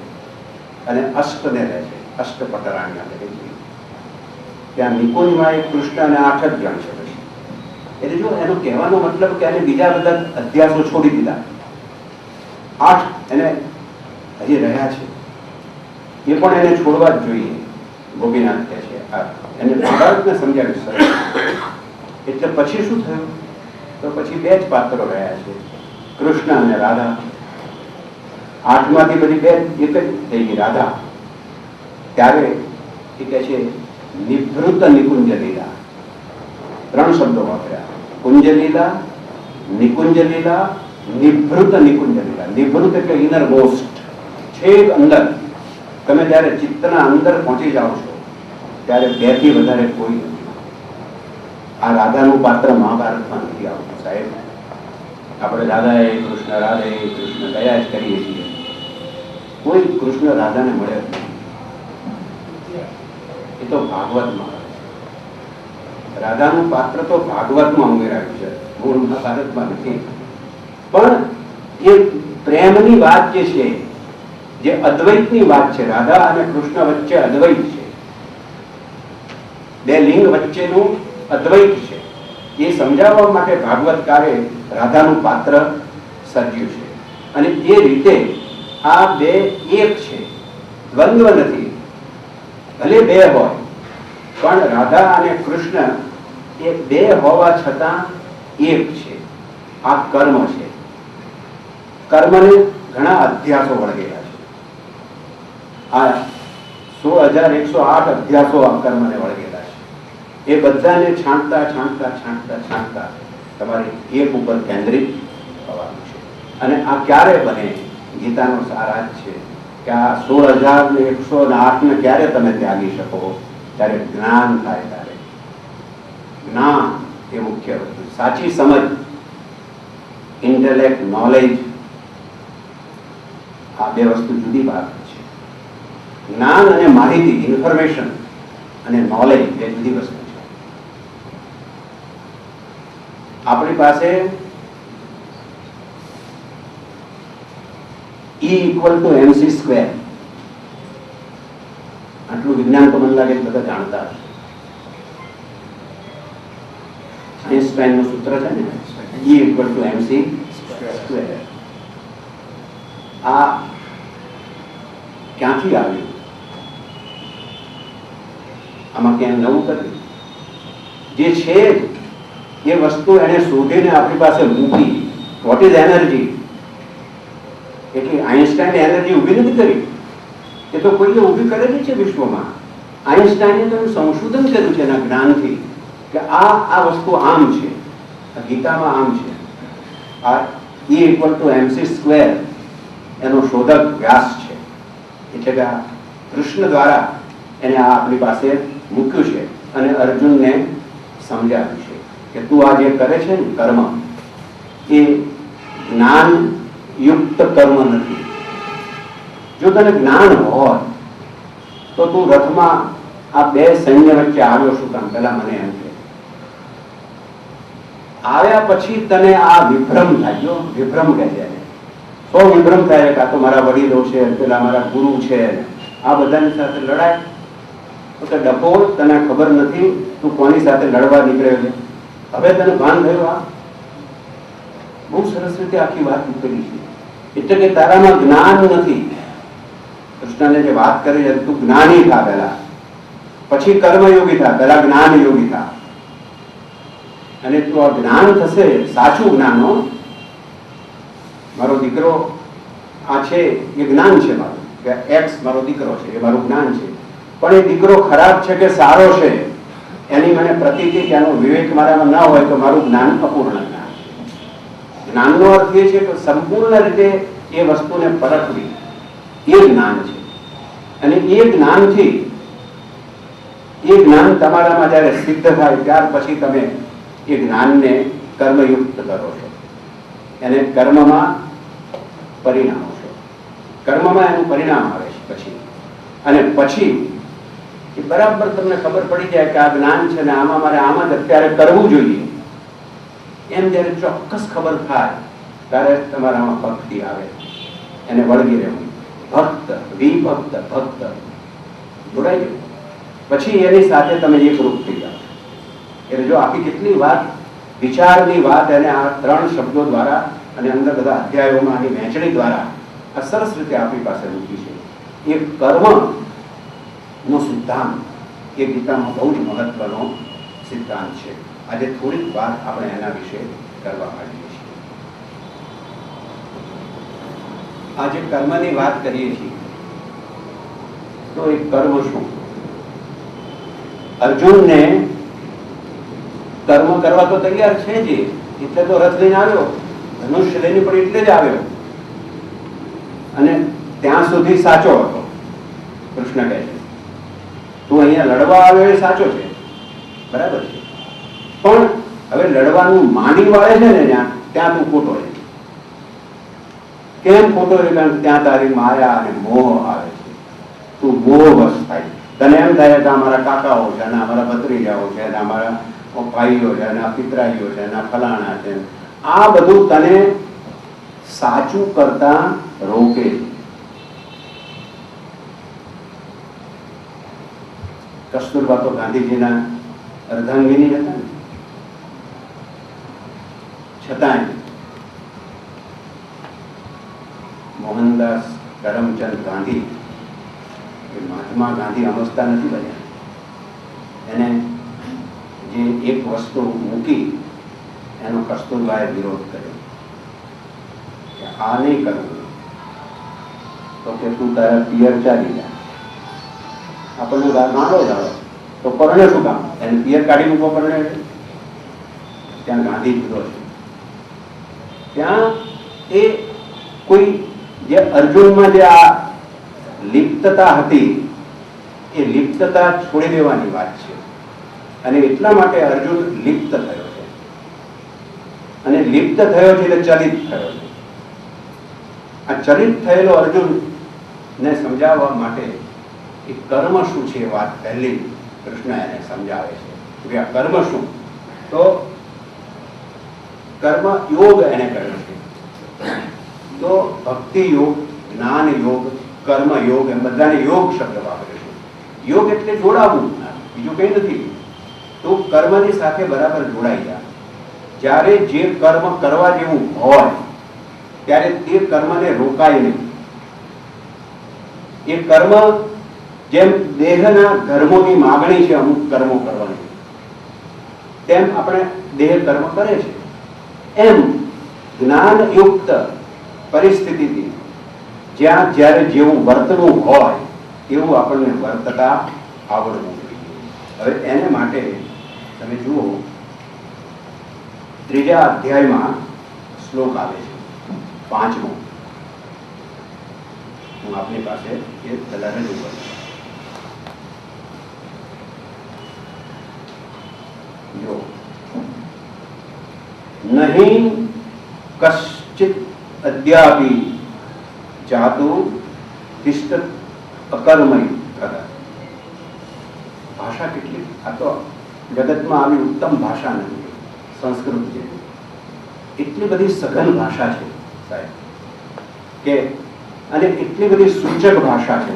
S1: અને અષ્ટને રહે છે. અષ્ટપટરાણી ત્યાં નિકુંજમાં એક કૃષ્ણ અને 8 જ જણ છે. એટલે જો એનો કહેવાનો મતલબ કે એને બીજા બધા અધ્યાસો છોડી દીધા, 8 એને હજી રહ્યા છે. એ પણ એને છોડવા જ જોઈએ. ગોપીનાથ કહે છે એને મહાભારતને સમજાવ્યું સરસ. એટલે પછી શું થયું? તો પછી 2 જ પાત્રો રહ્યા છે, કૃષ્ણ અને રાધા. 8 માંથી બધી 2 એક જ થઈ ગઈ, રાધા. ત્યારે એ કહે છે નિભૃત નિકુંજ લીલા. 3 શબ્દો વાપર્યા: કુંજ લીલા, નિકુંજ લીલા, નિભૃત નિકુંજ લીલા. નિભૃત એટલે ઇનર મોસ્ટ, છેક અંદર. તમે જયારે ચિત્તના અંદર પહોંચી જાઓ છો ત્યારે 2 થી વધારે કોઈ નથી. આ રાધાનું પાત્ર મહાભારતમાં નથી આવતું સાહેબ. આપણે રાધા એ કૃષ્ણ, રાધા એ કૃષ્ણ કયા જ કરીએ છીએ. કોઈ કૃષ્ણ રાધાને મળે જ નહીં. એ તો ભાગવતમાં, રાધાનું પાત્ર તો ભાગવતમાં ઉમેરાયું છે, મૂળ મહાભારતમાં નથી. પણ એ પ્રેમની વાત જે છે, જે અદ્વૈતની વાત છે, રાધા અને કૃષ્ણ વચ્ચે અદ્વૈત છે, 2 લિંગ વચ્ચેનું અદ્વૈત છે. એ સમજાવવા માટે ભાગવતકારે રાધાનું પાત્ર સર્જ્યું છે. અને એ રીતે આ 2 એક છે, દ્વંદ્વ નથી. ભલે 2 હોય, પણ રાધા અને કૃષ્ણ એ 2 હોવા છતાં એક છે, આ કર્મ છે. કર્મને ઘણા અધ્યાસો વળગેલા છે. આ 16,108 અધ્યાસો આ કર્મને વળગેલા છે. એ બધાને છાંટતા છાંટતા છાંટતા છાંટતા તમારે એક ઉપર કેન્દ્રિત થવાનું છે. અને આ ક્યારે બને? ગીતાનો સાર આ જ છે કે આ 16,108 ને ક્યારે તમે ત્યાગી શકો? ત્યારે જ્ઞાન થાય. ત્યારે જ્ઞાન એ મુખ્ય વસ્તુ. સાચી સમજ, ઇન્ટેલેક્ટ, નોલેજ, આ બે વસ્તુ જુદી વાત છે. જ્ઞાન અને માહિતી, ઇન્ફોર્મેશન અને નોલેજ એ જુદી વસ્તુ છે. આપણી પાસે E = mc², આટલું વિજ્ઞાન તો મને લાગે બધા જાણતા હશે. આઈન્સ્ટાઈનનું સૂત્ર છે ને, E = mc². આ ક્યાંથી આવ્યું? આમાં ક્યાં નવું કર્યું? જે છે એ વસ્તુ એને શોધીને આપણી પાસે મૂકી. What is energy? એટલે આઈન્સ્ટાઈને એનર્જી ઊભી નથી કરી, એ તો કોઈએ ઊભી કરેલી છે વિશ્વમાં. આઈન્સ્ટાઈને તો સંશોધન કર્યું છે એના જ્ઞાનથી કે આ વસ્તુ આમ છે, ગીતામાં આમ છે. આ E = mc² એનો શોધક વ્યાસ છે. એટલે કે આ કૃષ્ણ દ્વારા એને આ આપણી પાસે મૂક્યું છે અને અર્જુનને સમજાવ્યું છે કે તું આ જે કરે છે ને કર્મ, એ જ્ઞાન યુક્ત કર્મ નથી. જો તને જ્ઞાન હોય તો તું રથમાં આ બે સૈન્ય વચ્ચે આવ્યો શું કામ? પેલા મને એમ કે આવ્યા પછી તને આ વિભ્રમ થાય. જો વિભ્રમ કહે છે, તો વિભ્રમ થાય કે આ તો મારા વડીલો છે, પેલા મારા ગુરુ છે, આ બધાની સાથે લડાય તો ડફોળ, તને ખબર નથી તું કોની સાથે લડવા નીકળ્યો છે. હવે તને ભાન થયું? આ બહુ સરસ રીતે આખી વાત નીકળી છે. એટલે કે તારામાં જ્ઞાન નથી. કૃષ્ણને જે વાત કરી છે, તું જ્ઞાની થા પહેલા, પછી કર્મયોગી થા, પહેલા જ્ઞાન યોગી થા. અને તું આ જ્ઞાન થશે, સાચું જ્ઞાન. મારો દીકરો આ છે એ જ્ઞાન છે મારું, કે એક્સ મારો દીકરો છે એ મારું જ્ઞાન છે. પણ એ દીકરો ખરાબ છે કે સારો છે એની મને પ્રતીતિ કે એનો વિવેક મારામાં ન હોય તો મારું જ્ઞાન અપૂર્ણ જ્ઞાન છે. જ્ઞાનનો અર્થ એ છે કે સંપૂર્ણ રીતે એ વસ્તુને પરખવી, એ જ્ઞાન છે. અને એ જ્ઞાનથી, એ જ્ઞાન તમારામાં જ્યારે સિદ્ધ થાય ત્યાર પછી તમે એ જ્ઞાનને કર્મયુક્ત કરો છો, એને કર્મમાં પરિણામો છો. કર્મમાં એનું પરિણામ આવે છે પછી. અને પછી એ બરાબર તમને ખબર પડી જાય કે આ જ્ઞાન છે ને આમાં મારે આમ જ અત્યારે કરવું જોઈએ, એમ જ્યારે ચોક્કસ ખબર થાય ત્યારે તમારામાં ભક્તિ આવે, એને વળગી રહેવું. ભક્ત, વિભક્ત, ભક્ત જોડાઈ ગયું. પછી એની સાથે તમે એકરૂપ થઈ જાઓ. એટલે જો આખી કેટલી વાત, વિચારની વાત એને આ 3 શબ્દો દ્વારા અને અંદર બધા અધ્યાયોમાં આની વહેંચણી દ્વારા આ સરસ રીતે આપણી પાસે મૂકી છે. એ કર્મનો સિદ્ધાંત એ ગીતામાં બહુ જ મહત્વનો સિદ્ધાંત છે. આજે થોડીક વાત આપણે એના વિશે કરવા માંગીએ છીએ. આજે કર્મની વાત કરીએ છીએ તો એ કર્મ શું? અર્જુનને કર્મ કરવા તો તૈયાર છે જ, એટલે તો રથ લઈને આવ્યો, ધનુષ્ય લઈને પણ એટલે જ આવ્યો. અને ત્યાં સુધી સાચો હતો. કૃષ્ણ કહે છે તું અહીંયા લડવા આવ્યો એ સાચો છે, બરાબર છે, પણ હવે લડવાનું માંડી વાળે છે ને ત્યાં તું ખોટો રહે. કેમ ખોટો રહે? કારણ કે ત્યાં તારી માયા અને મોહ આવે છે. તું મોહવશ થાય. તને એમ થાય કે અમારા કાકાઓ છે, અને અમારા ભત્રીજાઓ છે, અને અમારા ભાઈઓ છે, અને આ પિતરાઈઓ છે, અને આ ફલાણા છે, આ બધું તને સાચું કરતા રોકે. કસ્તુરબા તો ગાંધીજીના અર્ધાંગીની હતા ને, છતાંય મોહનદાસ કરમચંદ ગાંધી એ મહાત્મા ગાંધી અમસ્તા નથી બન્યા. એને જે એક વસ્તુ મૂકી એનો કસ્તુરબાએ વિરોધ કર્યો કે આ નહીં કરવું, તો કે તું તારા પિયર ચાલી જા, આપણને નાનો જાડો તો પરણે શું કામ, એને પિયર કાઢી મૂકો પરણે. ત્યાં ગાંધી જુદો છે. ત્યાં એ કોઈ જે અર્જુનમાં જે આ લિપ્તતા હતી એ લિપ્તતા છોડી દેવાની વાત છે, અને એટલા માટે અર્જુન લિપ્ત થયો છે, અને લિપ્ત થયો છે એટલે ચલિત થયો છે. આ ચલિત થયેલો અર્જુન ને સમજાવવા માટે એ કર્મ શું છે એ વાત પહેલી કૃષ્ણ એને સમજાવે છે કે આ કર્મ શું. તો કર્મ યોગ એને કર્યો છે. તો ભક્તિ યોગ, જ્ઞાન યોગ, કર્મ યોગ એમ બધાને યોગ શબ્દ વાપરે છે. યોગ એટલે જોડાવું, બીજું કંઈ નથી. તો કર્મની સાથે બરાબર જોડાઈ જાય. જ્યારે જે કર્મ કરવા જેવું હોય ત્યારે તે કર્મને રોકાય નહીં. એ કર્મ જેમ દેહના ધર્મોની માગણી છે અમુક કર્મો કરવાની, તેમ આપણે દેહ કર્મ કરે છે. એમ જ્ઞાનયુક્ત પરિસ્થિતિથી જ્યાં જ્યારે જેવું વર્તવું હોય એવું આપણને વર્તતા આવડવું જોઈએ. હવે એને માટે તમે જુઓ, 3જા અધ્યાયમાં શ્લોક આવે છે, 5મો. હું આપની પાસે એ પહેલા રજૂ કરું. જો નહીં કશ્ચિત અદ્યાપી જાતુ તિષ્ઠત અકર્મય કદા. ભાષા કેટલી, આ તો જગતમાં આવી ઉત્તમ ભાષા નથી સંસ્કૃત જેવી. એટલી બધી સઘન ભાષા છે સાહેબ, કે અને એટલી બધી સૂચક ભાષા છે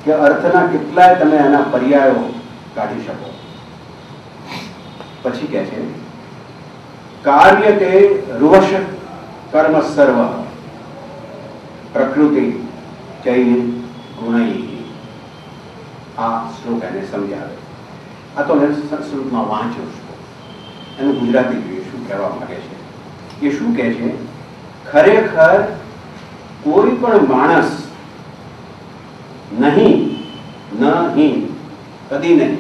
S1: કે અર્થના કેટલાય તમે એના પર્યાયો કાઢી શકો. પછી કહે છે કાર્ય તે રૂવશ કર્મ સર્વ પ્રકૃતિ ચૈન ગુણૈ. આ શ્લોક એને સમજાવે. આ તો મેં સંસ્કૃતમાં વાંચ્યો છું, એનું ગુજરાતી જોઈએ શું કહેવા માંગે છે. એ શું કહે છે, ખરેખર કોઈ પણ માણસ નહીં, કદી નહીં,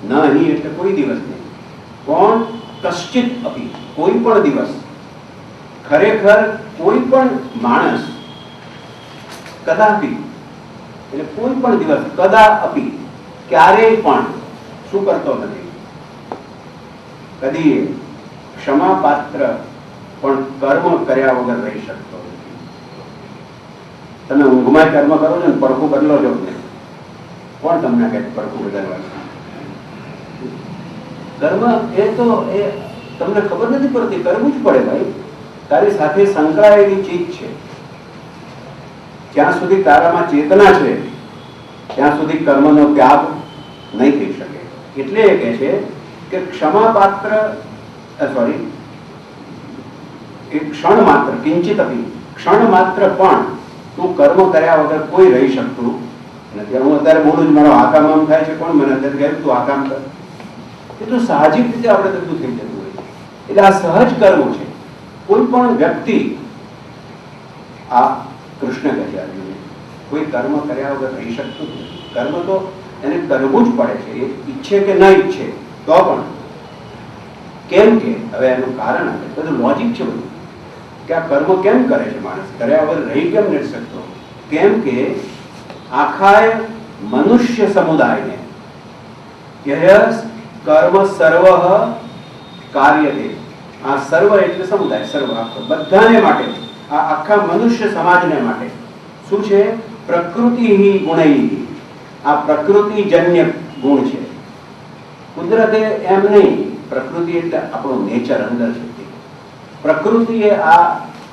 S1: નહીં એટલે કોઈ દિવસ નહીં, કોણ કશ્ચિત અપી કોઈ પણ દિવસ, ખરેખર કોઈ પણ માણસ કદાપી એટલે કોઈ પણ દિવસ, કદા અપી ક્યારેય પણ શું કરતો નથી, કદી ક્ષમા પાત્ર પણ કર્મ કર્યા વગર રહી શકતો નથી. તમે ઊંઘમાં કર્મ કરો છો ને પડખું બદલો છો ને, કોણ તમને કહે પડખું બદલવાનું? કર્મ એ તો એ તમને ખબર નથી પડતી, કરવું જ પડે ભાઈ. તારી સાથે સંકળાયેલી ચીજ છે. જ્યાં સુધી તારામાં ચેતના છે ત્યાં સુધી કર્મનો ત્યાગ નહીં થઈ શકે. એટલે એ કહે છે કે ક્ષમા પાત્ર સોરી એક ક્ષણ માત્ર, કિંચિત અપી ક્ષણ માત્ર પણ તું કર્મ કર્યા વગર કોઈ રહી શકતું નથી. હું અત્યારે બોલું છું, મારો આકામ આમ થાય છે, કોણ મને અંદર કહે તું આકામ કર, એટલું સાહજિક રીતે આપણે બધું થઈ જતું હોય છે. એટલે આ સહજ કર્મ છે. કોઈ પણ વ્યક્તિ, આ કૃષ્ણ કહે છે અર્જુનને, કોઈ કર્મ કર્યા વગર રહી શકતું નથી. કર્મ તો એને કરવું જ પડે છે, એ ઈચ્છે કે ન ઈચ્છે તો પણ. કેમ કે હવે એનું કારણ આપે, બધું લોજિક છે બધું, કે આ કર્મ કેમ કરે છે માણસ, કર્યા વગર રહી કેમ નથી શકતો? કેમ કે આખા મનુષ્ય સમુદાયને કર્મ સર્વ કાર્યતે, આ સર્વ એટલે સમુદાય, સર્વ આખો બધાને માટે, આ આખા મનુષ્ય સમાજને માટે શું છે? પ્રકૃતિ ગુણૈ. આ પ્રકૃતિજન્ય ગુણ છે. કુદરતે એમ નહીં, પ્રકૃતિ એટલે આપણો નેચર અંદર છે. પ્રકૃતિએ આ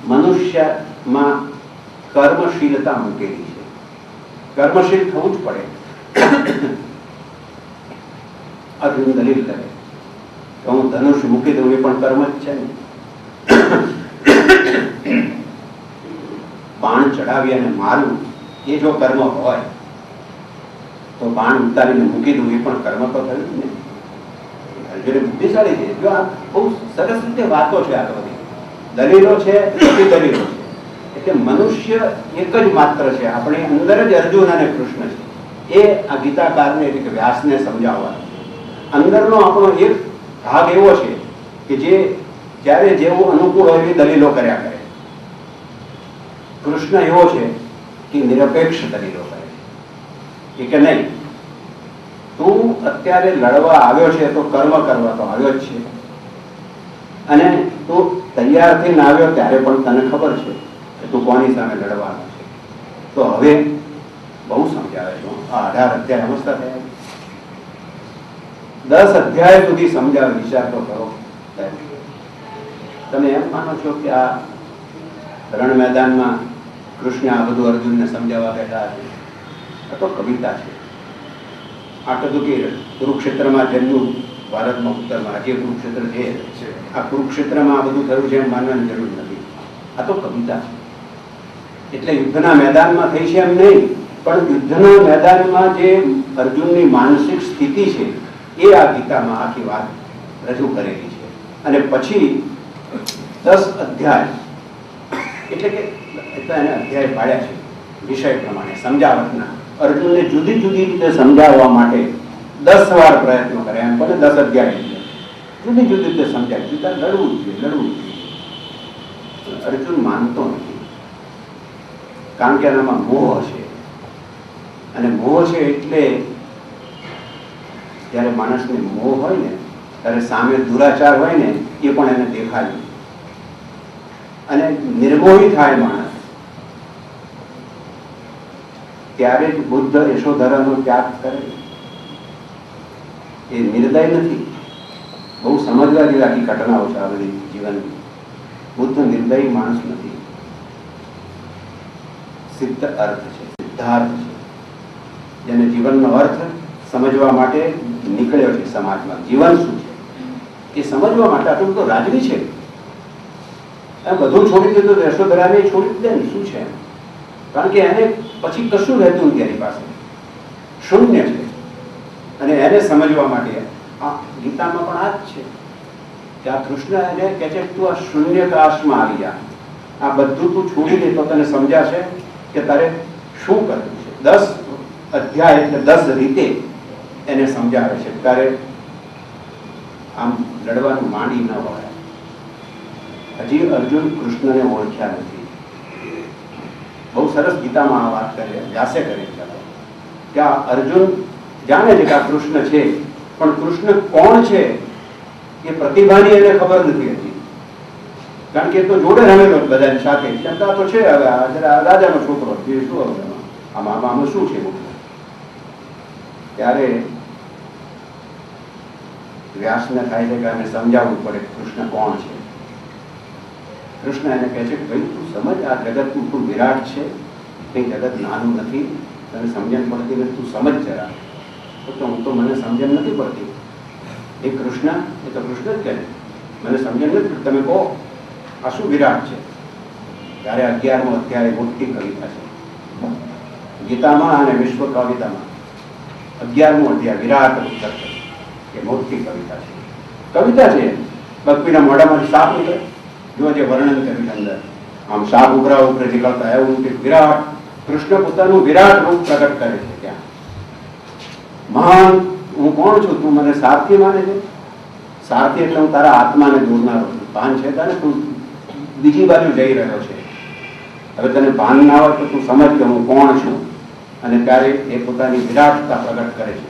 S1: મનુષ્યમાં કર્મશીલતા મૂકેલી છે. કર્મશીલ થવું જ પડે. અર્જુન દલીલ કરે તો હું ધનુષ મૂકી દઉં, એ પણ કર્મ જ છે ને. બાણ ચડાવી અને મારું એ જો કર્મ હોય તો બાણ ઉતારીને મૂકી દઉં એ પણ કર્મ તો થયું જ ને. અર્જુન બુદ્ધિશાળી છે. જો આ બહુ સરસ રીતે વાતો છે, આ બધી દલીલો છે, બધી દલીલો છે. એટલે મનુષ્ય એક જ માત્ર છે, આપણી અંદર જ અર્જુન અને કૃષ્ણ છે. એ આ ગીતાકારને એટલે કે વ્યાસને સમજાવવાનો છે. અંદરનો આપણો એક ભાગ એવો છે કે જે જ્યારે જેવું અનુકૂળ હોય એવી દલીલો કર્યા કરે. કૃષ્ણ એવો છે કે નિરપેક્ષ દલીલો કરે છે કે નહીં, તું અત્યારે લડવા આવ્યો છે તો કર્મ કરવા તો આવ્યો જ છે, અને તું તૈયાર થઈને આવ્યો ત્યારે પણ તને ખબર છે કે તું કોની સામે લડવાનો છે. તો હવે બહુ સમજાવે છે. આ 18 અધ્યાય સમજતા થયા, 10 અધ્યાય સુધી સમજાવે. વિચાર તો કરો. તમે એમ માનો છો કે આ રણ મેદાનમાં કૃષ્ણ આ બધું અર્જુનને સમજાવવા બેઠા છે? આ તો કવિતા છે. આ કદું કે કુરુક્ષેત્રમાં જન્મ્યું, ભારતમાં ઉત્તરમાં જે કુરુક્ષેત્ર છે, આ કુરુક્ષેત્રમાં આ બધું થયું છે એમ માનવાની જરૂર નથી. આ તો કવિતા છે. એટલે યુદ્ધના મેદાનમાં થઈ છે એમ નહીં, પણ યુદ્ધના મેદાનમાં જે અર્જુનની માનસિક સ્થિતિ છે એ આ ગીતામાં આખી વાત રજૂ કરેલી છે. અને પછી 10 અધ્યાય એટલે કે એને અધ્યાય પાડ્યા છે વિષય પ્રમાણે સમજાવટના. અર્જુનને જુદી જુદી રીતે સમજાવવા માટે 10 વાર પ્રયત્નો કર્યા. એમ પણ 10 અધ્યાય જુદી જુદી રીતે સમજાય. ગીતા લડવું જોઈએ. અર્જુન માનતો નથી, કારણ કે એનામાં મોહ છે. અને મોહ છે એટલે જ્યારે માણસને મોહ હોય ને ત્યારે સામે દુરાચાર હોય ને એ પણ એને દેખાય અને નિર્મોહી થાય માણસ. ત્યારે જ બુદ્ધ યશોધરાનો ત્યાગ કરે. એ નિર્દય નથી. બહુ સમજવા જેવી આખી ઘટનાઓ છે આ બધી જીવનની. બુદ્ધ નિર્દયી માણસ નથી. સિદ્ધ અર્થ છે, સિદ્ધાર્થ છે, જેને જીવનનો અર્થ સમજવા માટે નીકળ્યો છે સમાજમાં. જીવન શું છે એ સમજવા માટે. આટલું તો રાજવી છે, એમ બધું છોડી દીધું. યશોધરાને છોડી દે ને, શું છે? કારણ કે એને પછી કશું રહેતું નથી એની પાસે, શૂન્ય છે. અને એને સમજવા માટે આ ગીતામાં પણ આ જ છે કે આ કૃષ્ણ એને કહે છે તું આ શૂન્યકાશમાં આવી જા, આ બધું તું છોડી દે તો તને સમજાશે કે તારે શું કરવું છે. 10 અધ્યાય એટલે 10 રીતે એને સમજાવે છે. તારે આમ લડવાનું માંડી ન હોય. હજી અર્જુન કૃષ્ણને ઓળખ્યા નથી. બહુ સરસ ગીતામાં આ વાત કરે, વ્યાસે કરી કે આ અર્જુન જાણે છે કે આ કૃષ્ણ છે, પણ કૃષ્ણ કોણ છે એ પ્રતિભાની એને ખબર નથી હતી. કારણ કે તો જોડે રમેલો બધાની સાથે. ચિંતા તો છે હવે આ રાજાનો છોકરો છે, શું હવે આમાં શું છે? ત્યારે વ્યાસને થાય છે કે આને સમજાવવું પડે કૃષ્ણ કોણ છે. કૃષ્ણ એને કહે છે કે ભાઈ તું સમજ, આ જગતનું તું વિરાટ છે, એ જગત નાનું નથી, તને સમજણ પડતી નથી, તું સમજ જરા. તો હું તો મને સમજણ નથી પડતી. એ કૃષ્ણ, એ તો કૃષ્ણ જ કહે મને સમજણ નથી, તમે કહો આ શું વિરાટ છે? ત્યારે 11મો અધ્યાય મોટી કવિતા છે ગીતામાં અને વિશ્વ કવિતામાં. 11મો અધ્યાય વિરાટ ઉત્તર એ મોટી કવિતા છે. કવિતા છે, બકરીના મોઢામાંથી સાપ નીકળે. જો જે વર્ણન કર્યું અંદર આમ સાપ ઉભરા ઉપર નીકળતા એવું કે વિરાટ કૃષ્ણ પોતાનું વિરાટ રૂપ પ્રગટ કરે છે ત્યાં. મહાન હું કોણ છું? તું મને સારથી માને છે? સારથી એટલે હું તારા આત્માને દોરનારો છું. ભાન છે તારે, તું બીજી બાજુ જઈ રહ્યો છે. હવે તને ભાન ના હોય તો તું સમજ કે હું કોણ છું. અને ત્યારે એ પોતાની વિરાટતા પ્રગટ કરે છે.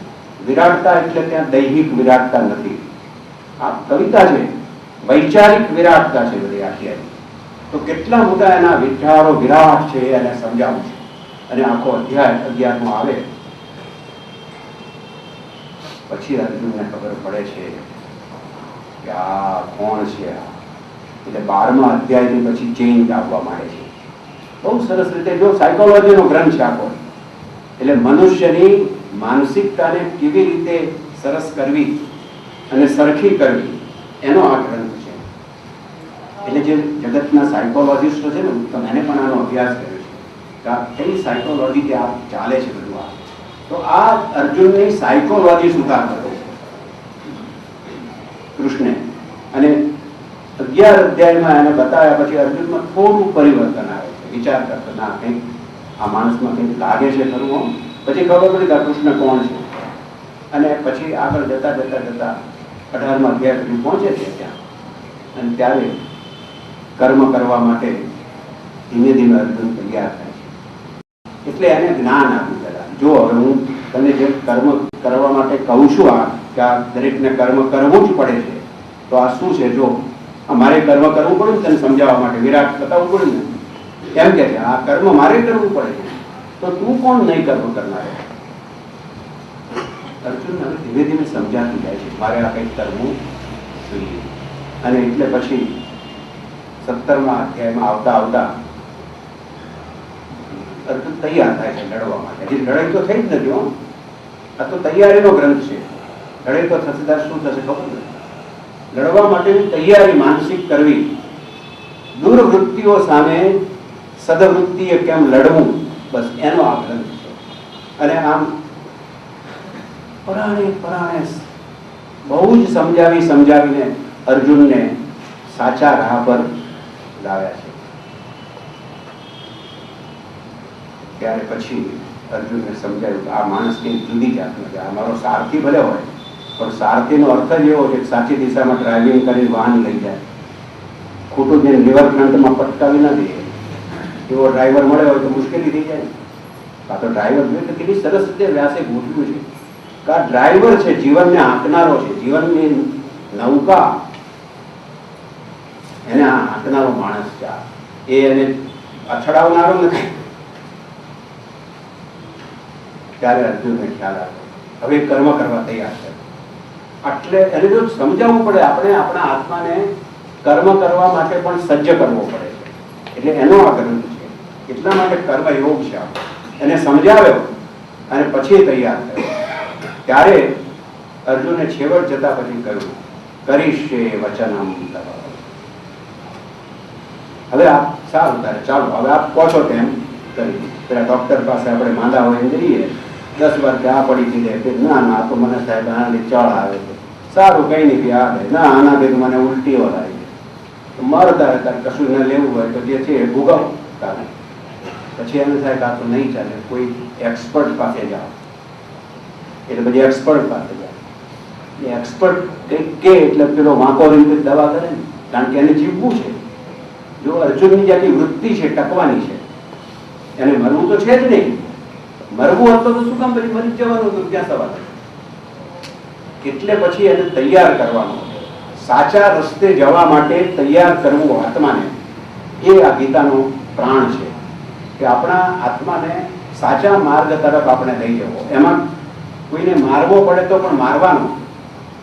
S1: વિરાટતા એટલે ત્યાં દૈહિક વિરાટતા નથી. આ કવિતા છે, વૈચારિક વિરાટતા છે બધી આખી. તો કેટલા બધા એના વિચારો વિરાટ છે એને સમજાવું છે. અને આખો અધ્યાય 11મો આવે પછી અર્જુનને ખબર પડે છે કે આ કોણ છે. એટલે 12મા અધ્યાયથી પછી ચેન્જ આવવા માંડે છે. બહુ સરસ રીતે જો સાયકોલોજીનો ગ્રંથ છે આખો. એટલે મનુષ્યની માનસિકતાને કેવી રીતે સરસ કરવી અને સરખી કરવી એનો આ ગ્રંથ છે. એટલે જે જગતના સાયકોલોજીસ્ટો છે ને ઉત્તમ, એને પણ આનો અભ્યાસ કર્યો છે કે કઈ સાયકોલોજી ત્યાં ચાલે છે બધું. આ તો આ અર્જુનની સાયકોલોજી સુધાર કરે છે. કૃષ્ણે. અને 11 અધ્યાયમાં એને બતાવ્યા પછી અર્જુનમાં થોડું પરિવર્તન આવે છે. વિચાર કરતો ના કંઈક આ માણસમાં કંઈક લાગે છે ખરું. પછી ખબર પડી કે આ કૃષ્ણ કોણ છે. અને પછી આગળ જતા જતા જતા 18મા અધ્યાય સુધી પહોંચે છે ત્યાં. અને ત્યારે કર્મ કરવા માટે ધીમે ધીમે અર્જુન તૈયાર થાય છે. એટલે એને જ્ઞાન આપ્યું પેલા. જો હવે હું તને જે કર્મ કરવા માટે કહું છું કે આ દરેકને કર્મ કરવું જ પડે છે, તો આ શું છે? જો મારે કર્મ કરવું પડે ને તને સમજાવવા માટે, વિરાટ બતાવવું પડે ને, એમ કે છે આ કર્મ મારે કરવું પડે છે, તો તું કોણ નહીં કર્મ કરનાર? અર્જુન હવે ધીમે ધીમે સમજાતું જાય છે મારે આ કંઈક કરવું જોઈએ. અને એટલે પછી 17મા અધ્યાયમાં આવતા આવતા અર્જુન તૈયાર થાય છે લડવા માટે. હજી લડાઈ તો થઈ જ નથી. આ તો તૈયારીનો ગ્રંથ છે. લડાઈ તો થશે ત્યારે શું થશે ખબર નથી. લડવા માટેની તૈયારી માનસિક કરવી. દુર્વૃત્તિઓ સામે સદવૃત્તિએ કેમ લડવું, બસ એનો આ ગ્રંથ છે. અને આમ પરાણે પરાણે બહુ જ સમજાવીને અર્જુનને સાચા રાહ પર લાવ્યા છે. ત્યારે પછી અર્જુનને સમજાયું કે આ માણસ કંઈક જુદી જાતનો છે. આ મારો સારથી ભલે હોય, પણ સારથીનો અર્થ જ એવો છે કે સાચી દિશામાં ડ્રાઇવિંગ કરીને વાહન લઈ જાય. ખોટું જે રિવરફ્રન્ટમાં પટકાવી ના દે એવો ડ્રાઈવર મળે હોય તો મુશ્કેલી થઈ જાય. આ તો ડ્રાઈવર જોઈએ તો કેટલી સરસ રીતે વ્યાસે ગોઠવ્યું છે કે આ ડ્રાઈવર છે, જીવનને હાંકનારો છે, જીવનની નૌકા એને હાંકનારો માણસ છે. એ એને અથડાવનારો નથી. ત્યારે અર્જુનને ખ્યાલ આવ્યો હવે કર્મ કરવા તૈયાર છે. એટલે એને જો સમજાવવું પડે, આપણે આપણા આત્માને કર્મ કરવા માટે પણ સજ્જ કરવો પડે છે. એટલે એનો આ ગ્રંથ છે. એટલા માટે કર્મ યોગ છે. એને સમજાવ્યો અને પછી તૈયાર થયો. ત્યારે અર્જુને છેવટ જતા પછી કહ્યું કરીશે વચનમ તવ. હવે આપ સારું તારે ચાલો હવે આપ કહો છો તેમ કરી. પેલા ડોક્ટર પાસે આપણે માંદા હોય જઈએ, 10 વાર ચા પડી જાય કે ના ના તો મને સાહેબ આનાથી ચળ આવે છે, સારું કઈ નહીં કે આ ના આનાથી મને ઉલટીઓ થાય છે, મારે તારે કશું ન લેવું હોય તો જે છે એ ભોગવ તારે. પછી એને સાહેબ આ તો નહીં ચાલે, કોઈ એક્સપર્ટ પાસે જાઓ. એટલે પછી એક્સપર્ટ પાસે જાય. એક્સપર્ટ કંઈક કે એટલે પેલો વાંકો રીતે દવા કરે ને, કારણ કે એને જીવવું છે. જો અર્જુનની જે વૃત્તિ છે ટકવાની છે, એને મરવું તો છે જ નહીં. મરવું હતું તો શું કામ પછી મરી જવાનું હતું, ક્યાં સવાલ. એટલે પછી એને તૈયાર કરવાનો, સાચા રસ્તે જવા માટે તૈયાર કરવું આત્માને. એ આ ગીતાનો પ્રાણ છે કે આપણા આત્માને સાચા માર્ગ તરફ આપણે લઈ જવો. એમાં કોઈને મારવો પડે તો પણ મારવાનો,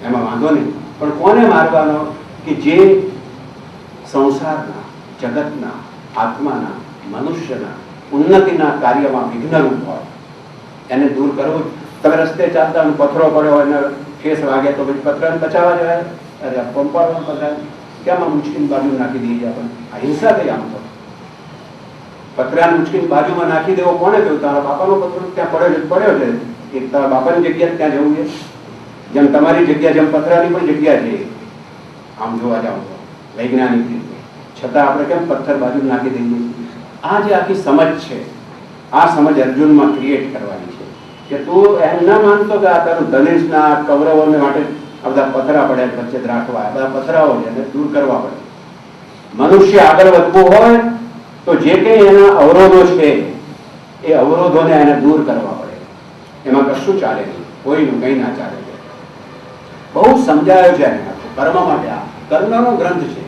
S1: એમાં વાંધો નહીં. પણ કોને મારવાનો? કે જે સંસારના, જગતના, આત્માના, મનુષ્યના ઉન્નતિના કાર્યમાં વિઘ્નરૂપ હોય એને દૂર કરવું. તમે રસ્તે ચાલતા પથરો પડ્યો હોય ને કેસ વાગે તો પછી પથરાને બચાવવા જાય, અરે પંપાળવા પથરા કેમ આમ ઉચકીને બાજુ નાખી દઈએ આપણે? આ હિંસા થઈ. આમ તો પથરાને ઉચકીને બાજુમાં નાખી દેવો કોને કહ્યું? તારા બાપાનો પથરો ત્યાં પડ્યો છે, એ તારા બાપાની જગ્યા ત્યાં જવું છે. જેમ તમારી જગ્યા, જેમ પથરાની પણ જગ્યા છે, આમ જોવા જાવ તો વૈજ્ઞાનિક રીતે, છતાં આપણે કેમ પથ્થર બાજુ નાખી દઈએ? આ જે આખી સમજ છે, આ સમજ અર્જુનમાં ક્રિએટ કરવાની છે કે તું એમ ના માનતો કે આ તારું ધનેશના કૌરવોને માટે આ બધા પથરા પડ્યા વચ્ચે રાખવા, આ બધા પથરાઓ છે એને દૂર કરવા પડે. મનુષ્ય આગળ વધવું હોય તો જે કંઈ એના અવરોધો છે એ અવરોધોને એને દૂર કરવા પડે. એમાં કશું ચાલે નહીં, કોઈનું કંઈ ના ચાલે. બહુ સમજાયો છે એને. કર્મ માટે આ કર્મનો ગ્રંથ છે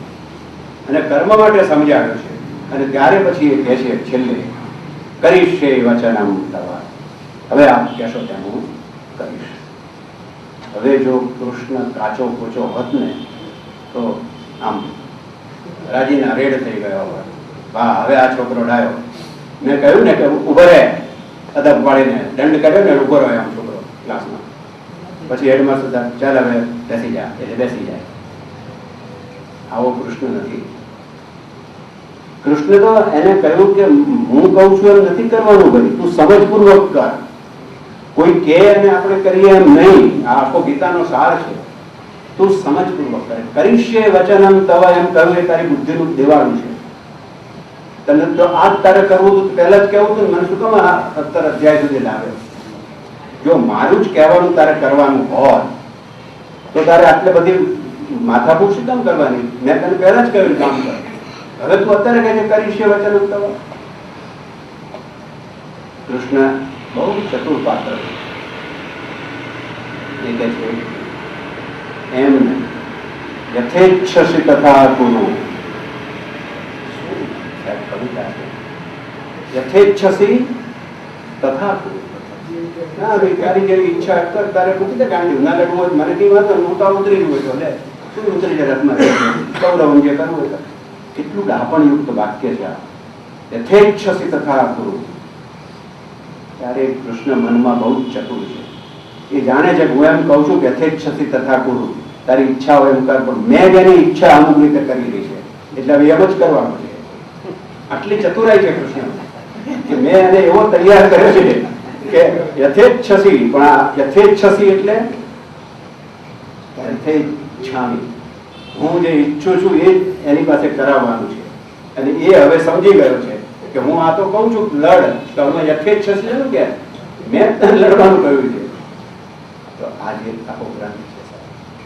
S1: અને કર્મ માટે સમજાવ્યો છે. અને ત્યારે પછી એ કહે છે છેલ્લે કરીશ વચનમ તવ. હવે આપ કહેશો તેમ હું કરીશ. હવે જો કૃષ્ણ કાચો કોચો હોત ને તો આમ રાજીના રેડ થઈ ગયો હોય, વાહ હવે આ છોકરો ડાયો. મેં કહ્યું ને કે ઉભો રહે, અદબ પાડીને દંડ કર્યો ને ઉભો રહ્યો આમ છોકરો ક્લાસમાં. પછી હેડમાસ્ટર ચાલ હવે બેસી જા, એટલે બેસી જાય. આવો કૃષ્ણ નથી. કૃષ્ણ તો એને કહ્યું કે હું કહું છું એમ નથી કરવાનું, ભાઈ તું સમજપૂર્વક કર. કોઈ કે અને આપણે કરીએ એમ નહીં. આ આખો ગીતાનો સાર છે. તું સમજપૂર્વક કરે. કરીશ્ય વચનમ તવ એમ કહ્યું એ તારી બુદ્ધિનું દેવાળું છે. તને તો આ તારે કરવું હતું પહેલા જ કેવું હતું, મને શું કામ 17 અધ્યાય સુધી લાવ્યો? જો મારું જ કહેવાનું તારે કરવાનું હોય તો તારે આટલે બધી માથાકૂટ શું કામ કરવાની? મેં તને પહેલા જ કહ્યું કામ કર. હવે તું અત્યારે કહે છે કરીશ્ય વચનમ તવ. કૃષ્ણ બહુ ચતુર પાત્ર એ કહે છે એમ યથેચ્છસી તથા કુરુ. કવિતા છે યથેચ્છસી તથા કુરુ. ના ભાઈ તારી જેવી ઈચ્છા કર, તારે મૂકી દે ગાંડી. ના લડવું હોય મને કઈ વાત હું તો ઉતરી ગયું હોય તો લે શું ઉતરી જાય રથમાં કૌરવ જે કરવું હોય. કેટલું ડાપણયુક્ત વાક્ય છે આ, યથેચ્છસી તથા કુરુ. ત્યારે કૃષ્ણ મનમાં બહુ જ ચતુર છે. એ જાણે છે હું એમ કહું છું કે યથેચ્છસી તથા કુરુ, તારી ઈચ્છા હોય એમ કર, પણ મેં જેની ઈચ્છા અમુક રીતે કરી રહી છે એટલે હવે એમ જ કરવાનું છે. આટલી ચતુરાઈ છે કૃષ્ણ કે મેં એને એવો તૈયાર કર્યો છે કે યથેચ્છસી. પણ આ યથેચ્છસી એટલે યથેચ્છામિ, હું જે ઈચ્છું છું એ એની પાસે કરાવવાનું છે. અને એ હવે સમજી ગયો છે કે હું આ તો કહું છું લડ, તો હવે યથેચ્છસી શું કે મેં તને લડવાનું કહ્યું છે. તો આ જે આખો ગ્રંથ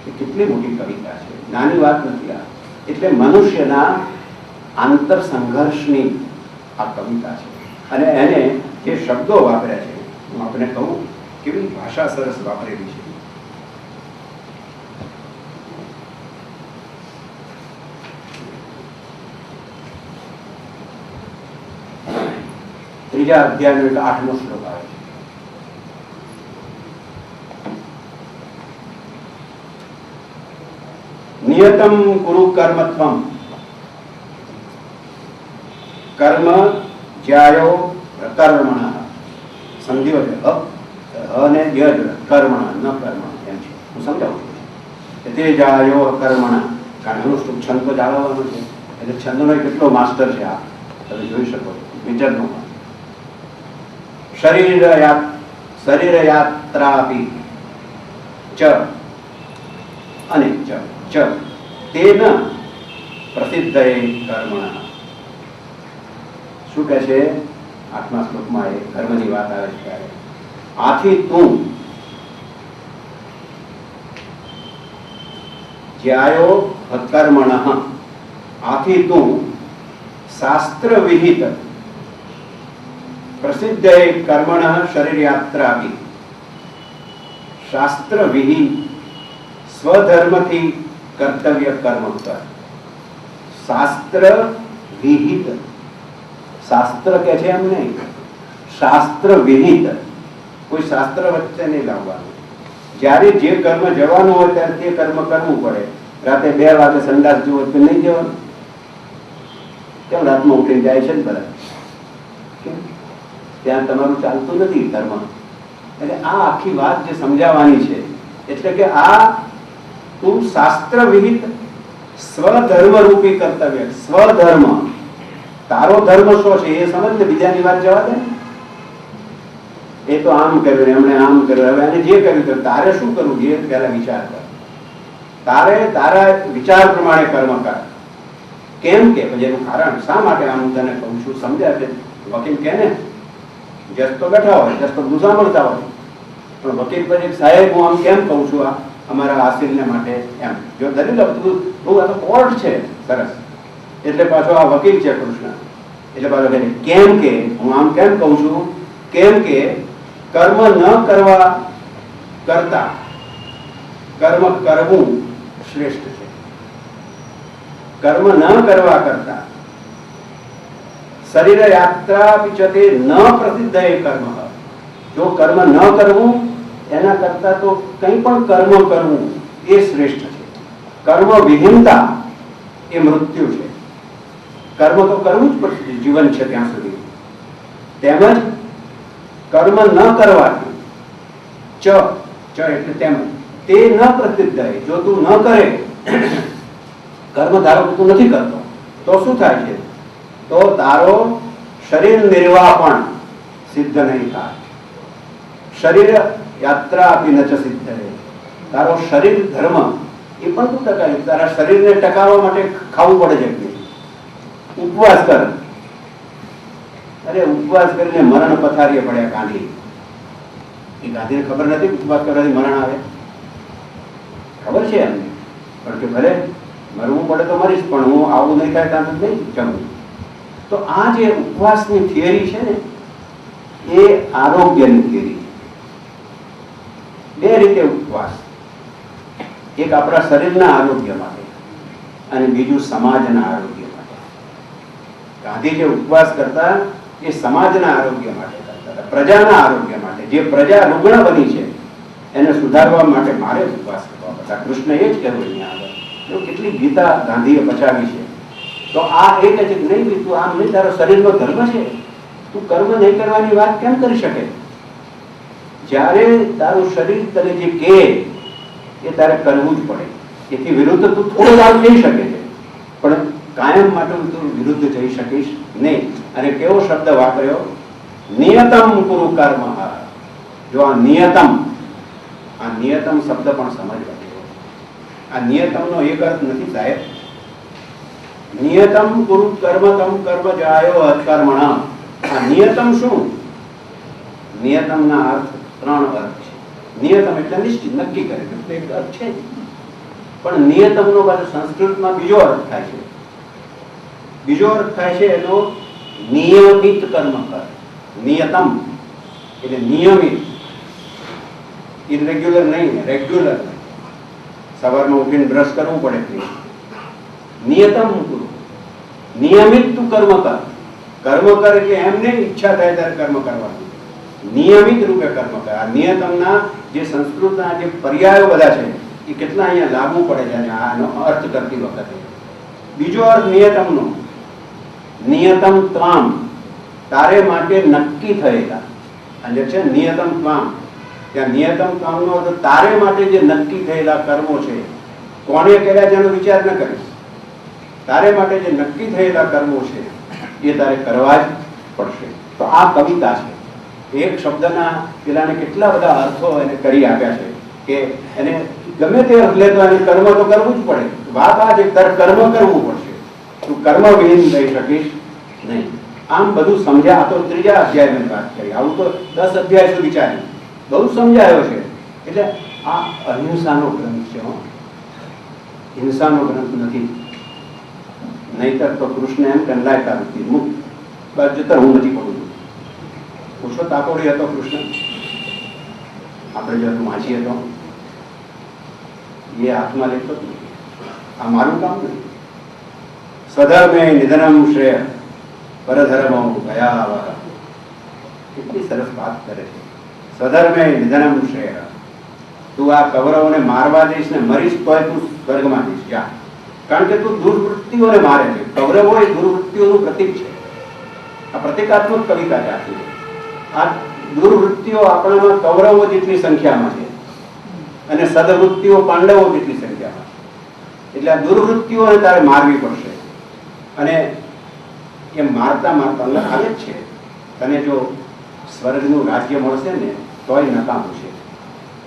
S1: છે એ કેટલી મોટી કવિતા છે, નાની વાત નથી આ. એટલે મનુષ્યના આંતર સંઘર્ષની આ કવિતા છે. અને એને જે શબ્દો વાપર્યા છે હું આપણે કહું કેવી ભાષા સરસ વાપરેલી છે. ત્રીજા અધ્યાયનો એટલે 8મો શ્લોક આવે છે. નિયતમ કુરુ કર્મત્વમ કર્મ જ્યાયો કર્મણ. સમજ્યો છે અને યજ કર્મણ ન કર્મ એમ છે. હું સમજાવું છું તે જાયો કર્મણ. કારણ એનું છંદ તો જાળવવાનું છે એટલે છંદનો કેટલો માસ્ટર છે આ તમે જોઈ શકો છો. વિચરનો શરીર યાત્રાપી ચ અને ચ તેન પ્રસિદ્ધ કર્મણ. શું કહે છે 8મા શ્લોકમાં? એ કર્મની વાત આવે છે ત્યારે આથી તું જ્યાયો કર્મણ, આથી તું શાસ્ત્ર વિહિત પ્રસિદ્ધ કર્મણ શરીર યાત્રાપી. શાસ્ત્ર વિહિત સ્વધર્મથી કર્તવ્ય કર્મ કર. શાસ્ત્ર વિહિત, શાસ્ત્ર કે છે એમ નહીં, શાસ્ત્ર વિહિત. કોઈ શાસ્ત્ર વચ્ચે નહીં લાવવાનું. જ્યારે જે કર્મ જવાનું હોય ત્યારે તે કર્મ કરવું પડે. રાતે 2 વાગે સંડાસ જવું તો નહીં જવાનું. કેમ રાતમાં ઉઠી જાય છે ને બધા? ત્યાં તમારું ચાલતું નથી કર્મ. એટલે આ આખી વાત જે સમજાવવાની છે એટલે કે આ તું શાસ્ત્ર વિહિત સ્વધર્મ રૂપી કર્તવ્ય. સ્વધર્મ, તારો ધર્મ શું છે એ સમજ ને, બીજાની વાત જવા દે. એ તો આમ કર્યું, એમણે આમ કર્યું, હવે એને જે કર્યું તો તારે શું કરવું એ પહેલા વિચાર કર. તારે તારા વિચાર પ્રમાણે કર્મ કર. કેમ કે પછી એનું કારણ શા માટે આમ તને કહું છું સમજ્યા છે? વકીલ કે ને જજ તો બેઠા હોય, જજ તો ગુસ્સા મળતા હોય, પણ વકીલ પછી સાહેબ હું આમ કેમ કહું છું આ અમારા હાસિલને માટે એમ જો દલીલ બહુ આ તો કોર્ટ છે સરસ. એટલે પાછો આ વકીલ છે કૃષ્ણ. એટલે પાછો કહે કેમ કે હું આમ કેમ કહું છું? કેમ કે કર્મ ન કરવા કરતા કર્મ કરવું શ્રેષ્ઠ છે. કર્મ ન કરવા કરતા શરીર યાત્રા વિચતે ન પ્રસિદ્ધ એ કર્મ. જો કર્મ ન કરવું એના કરતા તો કંઈ પણ કર્મ કરવું એ શ્રેષ્ઠ છે. કર્મ વિહીનતા એ મૃત્યુ છે. કર્મ તો કરવું જ પડશે જીવન છે ત્યાં સુધી. તેમજ કર્મ ન કરવાથી ચ એટલે તેમજ તે ન પ્રસિદ્ધ. જો તું ન કરે કર્મ ધારો કે તું નથી કરતો તો શું થાય છે? તો તારો શરીર નિર્વાહ પણ સિદ્ધ નહીં થાય. શરીર યાત્રા આપી ન સિદ્ધ રહે. તારો શરીર ધર્મ એ પણ તું ટકાવી. તારા શરીરને ટકાવવા માટે ખાવું પડે છે. ઉપવાસ કર. અરે ઉપવાસ કરીને મરણ પથારીએ પડ્યા ગાંધી. એ ગાંધીને ખબર નથી ઉપવાસ કરવાથી મરણ આવે? ખબર છે એમને, પણ કે ભલે મરવું પડે તો મરીશ, પણ હું આવું નહીં થાય ત્યાં નહીં જમવું. તો આ જે ઉપવાસની થિયરી છે ને, એ આરોગ્યની થિયરી. બે રીતે ઉપવાસ, એક આપણા શરીરના આરોગ્ય માટે અને બીજું સમાજના આરોગ્ય માટે. ગાંધી જે ઉપવાસ કરતા એ સમાજના આરોગ્ય માટે કરતા હતા, પ્રજાના આરોગ્ય માટે. જે પ્રજા રુગ્ણ બની છે એને સુધારવા માટે મારે ઉપવાસ કરવા પડતા. કૃષ્ણ એ જ કહેવું અહીંયા આગળ. તો કેટલી ગીતા ગાંધીએ પચાવી છે. તો આ એ કહે છે કે નહીં, તું આમ નહીં, તારો શરીરનો ધર્મ છે, તું કર્મ નહીં કરવાની વાત કેમ કરી શકે? જ્યારે તારું શરીર તને જે કહે એ તારે કરવું જ પડે. એથી વિરુદ્ધ તું થોડો વાર જઈ શકે છે, પણ કાયમ માટે તું વિરુદ્ધ જઈ શકીશ નહીં. અને કેવો શબ્દ વાપર્યો? નિયતમ કુરુ કર્મ. જો આ નિયતમ શબ્દ પણ સમજવા જેવો. આ નિયતમનો એક અર્થ નથી સાહેબ. નિયતમ કુરુ કર્મ તમ કર્મ જાયો અકર્મણ. આ નિયતમ શું? નિયતમના અર્થ ત્રણ અર્થ છે. નિયતમ એટલે નિશ્ચિત, નક્કી કરે, એટલે એક અર્થ છે. પણ નિયતમનો પાછો સંસ્કૃતમાં બીજો અર્થ થાય છે. બીજો અર્થ થાય છે એનો નિયમિત કર્મ કર. નિયતમ એટલે નિયમિત, ઇરેગ્યુલર નહીં, રેગ્યુલર. સવારમાં ઉઠીને બ્રશ કરવું પડે. નિયતમ કરું, નિયમિત તું કર્મ કર. કર્મ કર એટલે એમ નહીં ઈચ્છા થાય ત્યારે કર્મ કરવાનું, નિયમિત રૂપે કર્મ કર. આ નિયતમના જે સંસ્કૃતના જે પર્યાયો બધા છે એ કેટલા અહીંયા લાગુ પડે છે આનો અર્થ કરતી વખતે. બીજો અર્થ નિયતમનો, નિયતમ ત્વામ, તારે માટે નક્કી થયેલા. અને છે નિયતમ ત્વામ, ત્યાં નિયતમ ત્વામનો અર્થ તારે માટે જે નક્કી થયેલા કર્મો છે, કોને કર્યા જેનો વિચાર ન કરીશ. તારે માટે જે નક્કી થયેલા કર્મો છે એ તારે કરવા જ પડશે. તો આ કવિતા છે. એક શબ્દના પેલાને કેટલા બધા અર્થો એને કરી આપ્યા છે કે એને ગમે તે અર્થ લે તો એને કર્મ તો કરવું જ પડે. વાત આ છે, તારે કર્મ કરવું પડશે. તું કર્મવિહીન રહી શકીશ નહીં. આમ બધું સમજ્યા. તો ત્રીજા અધ્યાયની વાત કરી. આવું તો 10 અધ્યાય સુધી ચાલ્યું, બહુ સમજાયો છે. એટલે આ અહિંસાનો ગ્રંથ છે, હિંસાનો ગ્રંથ નથી. નહીતર તો કૃષ્ણ એમ કે લાયકા નથી, મુક્ત બાજુતર હું નથી પડું છું. પૂછો તાકોડી હતો કૃષ્ણ? આપણે જો વાંચીએ તો એ હાથમાં લેતો જ નથી. આ મારું કામ નથી. સ્વધર્મે નિધનમ શ્રેય પરધર્મ ગયા. કેટલી સરસ વાત કરે છે. સ્વધર્મે નિધનમ શ્રેય. તું આ કૌરવોને મારવા જઈશ ને મરીશ તોય તું સ્વર્ગમાં જઈશ, જા. કારણ કે તું દુર્વૃત્તિઓને મારે છે. કૌરવો એ દુર્વૃત્તિઓનું પ્રતીક છે. આ પ્રતિકાત્મક કવિતા ચાલતી છે. આ દુર્વૃત્તિઓ આપણામાં કૌરવો જેટલી સંખ્યામાં છે અને સદવૃત્તિઓ પાંડવો જેટલી સંખ્યામાં છે. એટલે આ દુર્વૃત્તિઓને તારે મારવી પડશે. અને એમ મારતા મારતા આવે જ છે. તને જો સ્વર્ગનું રાજ્ય મળશે ને તોય નકામું છે.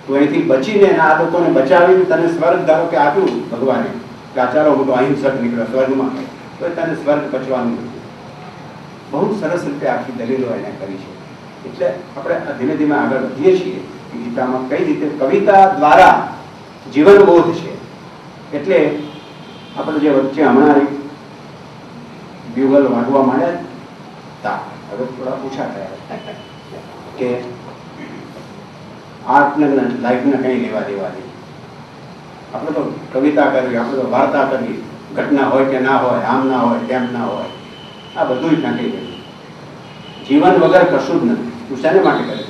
S1: તો અહીંથી બચીને આ લોકોને બચાવીને તને સ્વર્ગ ધારો કે આપ્યું ભગવાને, કે આ ચાલો મોટો અહિંસક નીકળ્યો સ્વર્ગમાં, તો તને સ્વર્ગ પચવાનું નથી. બહુ સરસ રીતે આખી દલીલો એને કરી છે. એટલે આપણે ધીમે ધીમે આગળ વધીએ છીએ ગીતામાં કઈ રીતે કવિતા દ્વારા જીવનબોધ છે. એટલે આપણે જે વચ્ચે હમણાં બ્યુગલ વાગવા માંડ્યા હતા, હવે થોડા ઓછા થયા કે આર્ટને લાઈફને કંઈ લેવા દેવા નહીં. આપણે તો કવિતા કરવી, આપણે તો વાર્તા કરવી, ઘટના હોય કે ના હોય, આમ ના હોય તેમ ના હોય, આ બધું ફેંકી ગયું. જીવન વગર કશું જ નથી. તું શેને માટે કરે?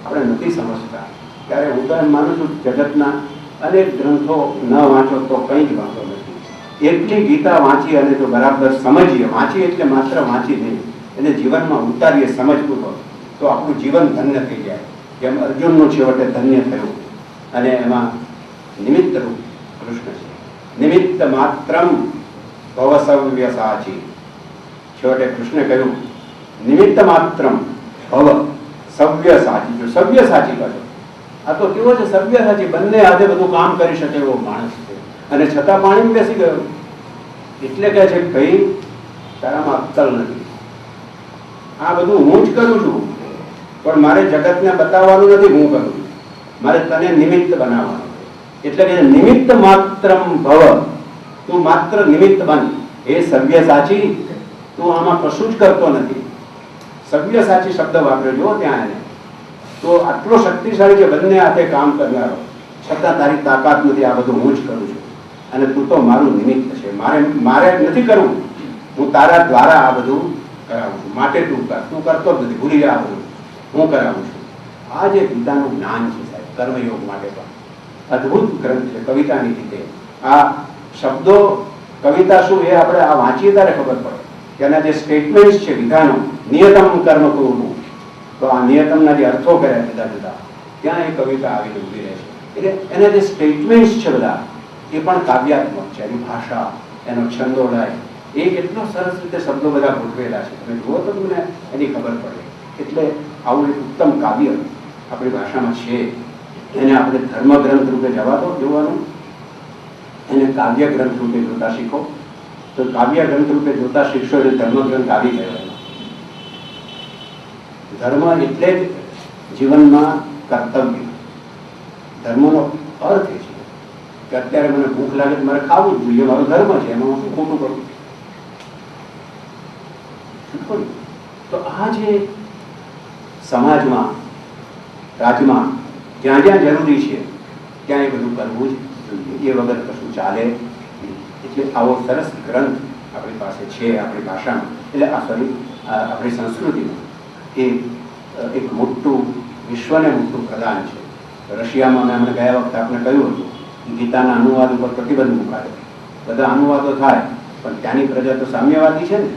S1: આપણે નથી સમજતા. ત્યારે હું તો એમ માનું છું જગતના અનેક ગ્રંથો ન વાંચો તો કંઈ જ વાંચો નથી. એટલી ગીતા વાંચી અને તો બરાબર સમજીએ. વાંચીએ એટલે માત્ર વાંચી નહીં, એને જીવનમાં ઉતારીએ સમજપૂર્વક, તો આપણું જીવન ધન્ય થઈ જાય. જેમ અર્જુનનું છેવટે ધન્ય થયું. અને એમાં નિમિત્ત રૂપ કૃષ્ણ છે. નિમિત્ત માત્રમ ભવ સવ્ય સાચી. છેવટે કૃષ્ણે કહ્યું નિમિત્ત માત્રમ ભવ સવ્ય સાચી. જો સવ્ય સાચી કહો, આ તો કેવો છે સવ્ય સાચી, બંને હાથે બધું કામ કરી શકે એવો માણસ છે. અને છતાં પાણીમાં બેસી ગયો. એટલે કહે છે ભાઈ તારામાં અક્કલ નથી. આ બધું હું જ કરું છું, પણ મારે જગતને બતાવવાનું નથી હું કરું છું, મારે તને નિમિત્ત બનાવવાનું. એટલે કે નિમિત્ત માત્રમ ભવ, તું માત્ર નિમિત્ત બન. એ સવ્ય સાચી, તું આમાં કશું જ કરતો નથી. સવ્ય સાચી શબ્દ વાપર્યો જો ત્યાં એને. તો આટલો શક્તિશાળી છે બંને હાથે કામ કરનારો, છતાં તારી તાકાત નથી. આ બધું હું જ કરું છું અને તું તો મારું નિમિત્ત છે. મારે નથી કરવું, હું તારા દ્વારા આ બધું કરાવું છું. માટે તું કર. તું કરતો જ નથી, ભૂલી જા. બધું હું કરાવું છું. આ જે ગીતાનું જ્ઞાન છે સાહેબ, કર્મયોગ માટે પણ અદ્ભુત ગ્રંથ છે કવિતાની રીતે. આ શબ્દો કવિતા શું એ આપણે આ વાંચીએ ત્યારે ખબર પડે કે એના જે સ્ટેટમેન્ટ્સ છે, વિધાનો, નિયતમ કર્મ કુરુ, તો આ નિયતમના જે અર્થો કર્યા જુદા જુદા, ત્યાં એ કવિતા આવીને ઊભી રહે છે. એટલે એના જે સ્ટેટમેન્ટ્સ છે બધા એ પણ કાવ્યાત્મક છે. એની ભાષા, એનો છંદોલય, એ એટલો સરસ રીતે શબ્દો બધા ગોઠવેલા છે. તમે જુઓ તો તમને એની ખબર પડે. એટલે આવું એક ઉત્તમ કાવ્ય આપણી ભાષામાં છે. એને આપણે ધર્મગ્રંથ રૂપે જવા દો જોવાનું, એને કાવ્ય ગ્રંથ રૂપે જોતા શીખો. તો કાવ્ય ગ્રંથ રૂપે જોતા શીખશો એટલે ધર્મગ્રંથ આવી ગયો. ધર્મ એટલે જ જીવનમાં કર્તવ્ય. ધર્મનો અર્થ એ છે કે અત્યારે મને ભૂખ લાગે તો મારે ખાવું જ જોઈએ, મારો ધર્મ છે, એમાં હું શું ખોટું કરું? તો આ જે સમાજમાં, રાજમાં જ્યાં જ્યાં જરૂરી છે ત્યાં એ બધું કરવું જ જોઈએ. એ વગર કશું ચાલે નહીં. એટલે આવો સરસ ગ્રંથ આપણી પાસે છે આપણી ભાષામાં. એટલે આ આપણી સંસ્કૃતિમાં એ એક મોટું, વિશ્વને મોટું પ્રદાન છે. રશિયામાં મેં હમણાં ગયા વખતે આપણે કહ્યું હતું ગીતાના અનુવાદ ઉપર પ્રતિબંધ મુકાયો. બધા અનુવાદો થાય પણ ત્યાંની પ્રજા તો સામ્યવાદી છે ને,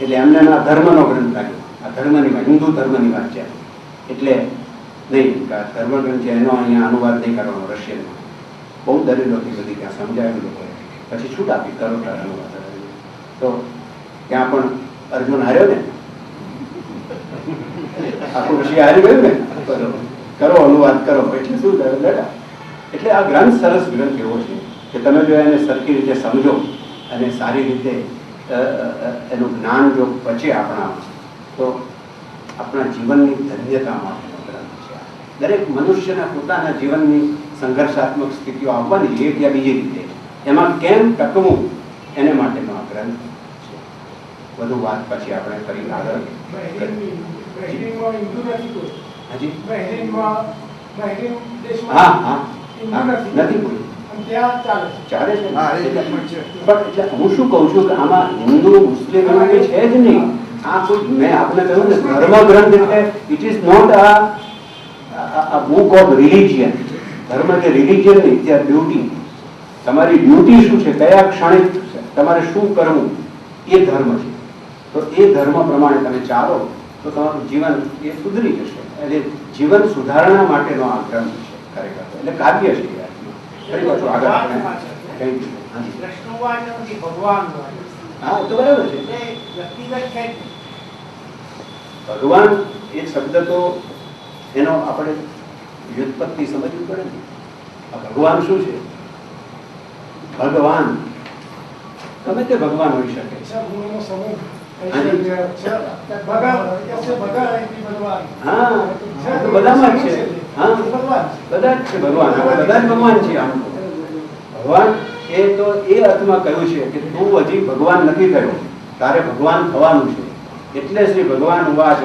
S1: એટલે એમને આ ધર્મનો ગ્રંથ લાગ્યો. આ ધર્મની વાત, હિન્દુ ધર્મની વાત છે. એટલે નહીં, ધર્મગ્રંથ છે એનો અહીંયા અનુવાદ નહીં કરવાનો રશિયનમાં. બહુ દલીલોથી બધી ત્યાં સમજાવેલું લોકોએ. પછી છૂટ આપી કરો અનુવાદ. તો ત્યાં પણ અર્જુન હાર્યો ને, આખું રશિયા હારી ગયું ને, કરો અનુવાદ કરો. એટલે શું થયું બેટા? એટલે આ ગ્રંથ સરસ ગ્રંથ એવો છે કે તમે જો એને સરખી રીતે સમજો અને સારી રીતે એનું જ્ઞાન જો પચે આપણામાં, તો આપણા જીવનની ધન્યતા માટેનો ગ્રંથ છે. દરેક મનુષ્યના પોતાના જીવનની સંઘર્ષાત્મક સ્થિતિઓ આવવાની છે ત્યાં બીજી રીતે, એમાં કેમ ટકવું એને માટેનો આ ગ્રંથ છે. વધુ વાત પછી આપણે ફરી આગળ. હા હા નથી ચાલે છે. એટલે હું શું કહું છું કે આમાં હિન્દુ મુસ્લિમ છે જ નહીં. આ કોઈ મેં આપણે કહ્યું ને ધર્મ ગ્રંથ એટલે it is not a book of religion. ધર્મ કે રિલિજિયન નહીં, ત્યાં ડ્યુટી. તમારી ડ્યુટી શું છે, કયા ક્ષણે તમારે શું કરવું, એ ધર્મ છે. તો એ ધર્મ પ્રમાણે તમે ચાલો તો તમારું જીવન એ સુધરી જશે. એટલે જીવન સુધારણા માટેનો આ ગ્રંથ છે ખરેખર. એટલે કાવ્ય છે. ફરી પાછું આગળ આપણે હા તો બરાબર છે. ભગવાન એ શબ્દ તો એનો આપણે વ્યુત્પત્તિ સમજવી પડે ને. ભગવાન શું છે? ભગવાન ગમે તે ભગવાન હોઈ શકે. હા બધામાં જ છે. હા બધા જ છે ભગવાન. બધા જ ભગવાન છે. આમ ભગવાન એ તો એ અર્થમાં કહ્યું છે કે તું હજી ભગવાન નથી થયો, તારે ભગવાન થવાનું છે. એટલે શ્રી ભગવાન ઉવાચ.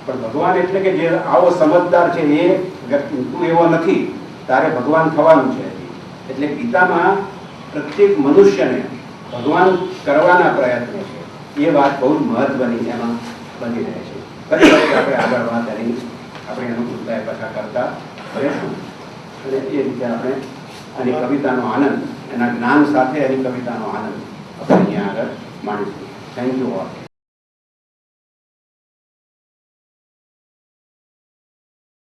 S1: પણ ભગવાન એટલે કે જે આવો સમજદાર છે એ વ્યક્તિ, તું એવો નથી, તારે ભગવાન થવાનું છે. એટલે ગીતામાં પ્રત્યેક મનુષ્યને ભગવાન કરવાના પ્રયત્નો છે. એ વાત બહુ જ મહત્વની એમાં બની રહે છે. ફરી આપણે આગળ વાત કરી આપણે અનુકૂળતા પાછા કરતા રહીશું. અને એ રીતે આપણે આની કવિતાનો આનંદ, એના જ્ઞાન સાથે એની કવિતાનો આનંદ આપણે અહીંયા આગળ માણીશું. Thank you all.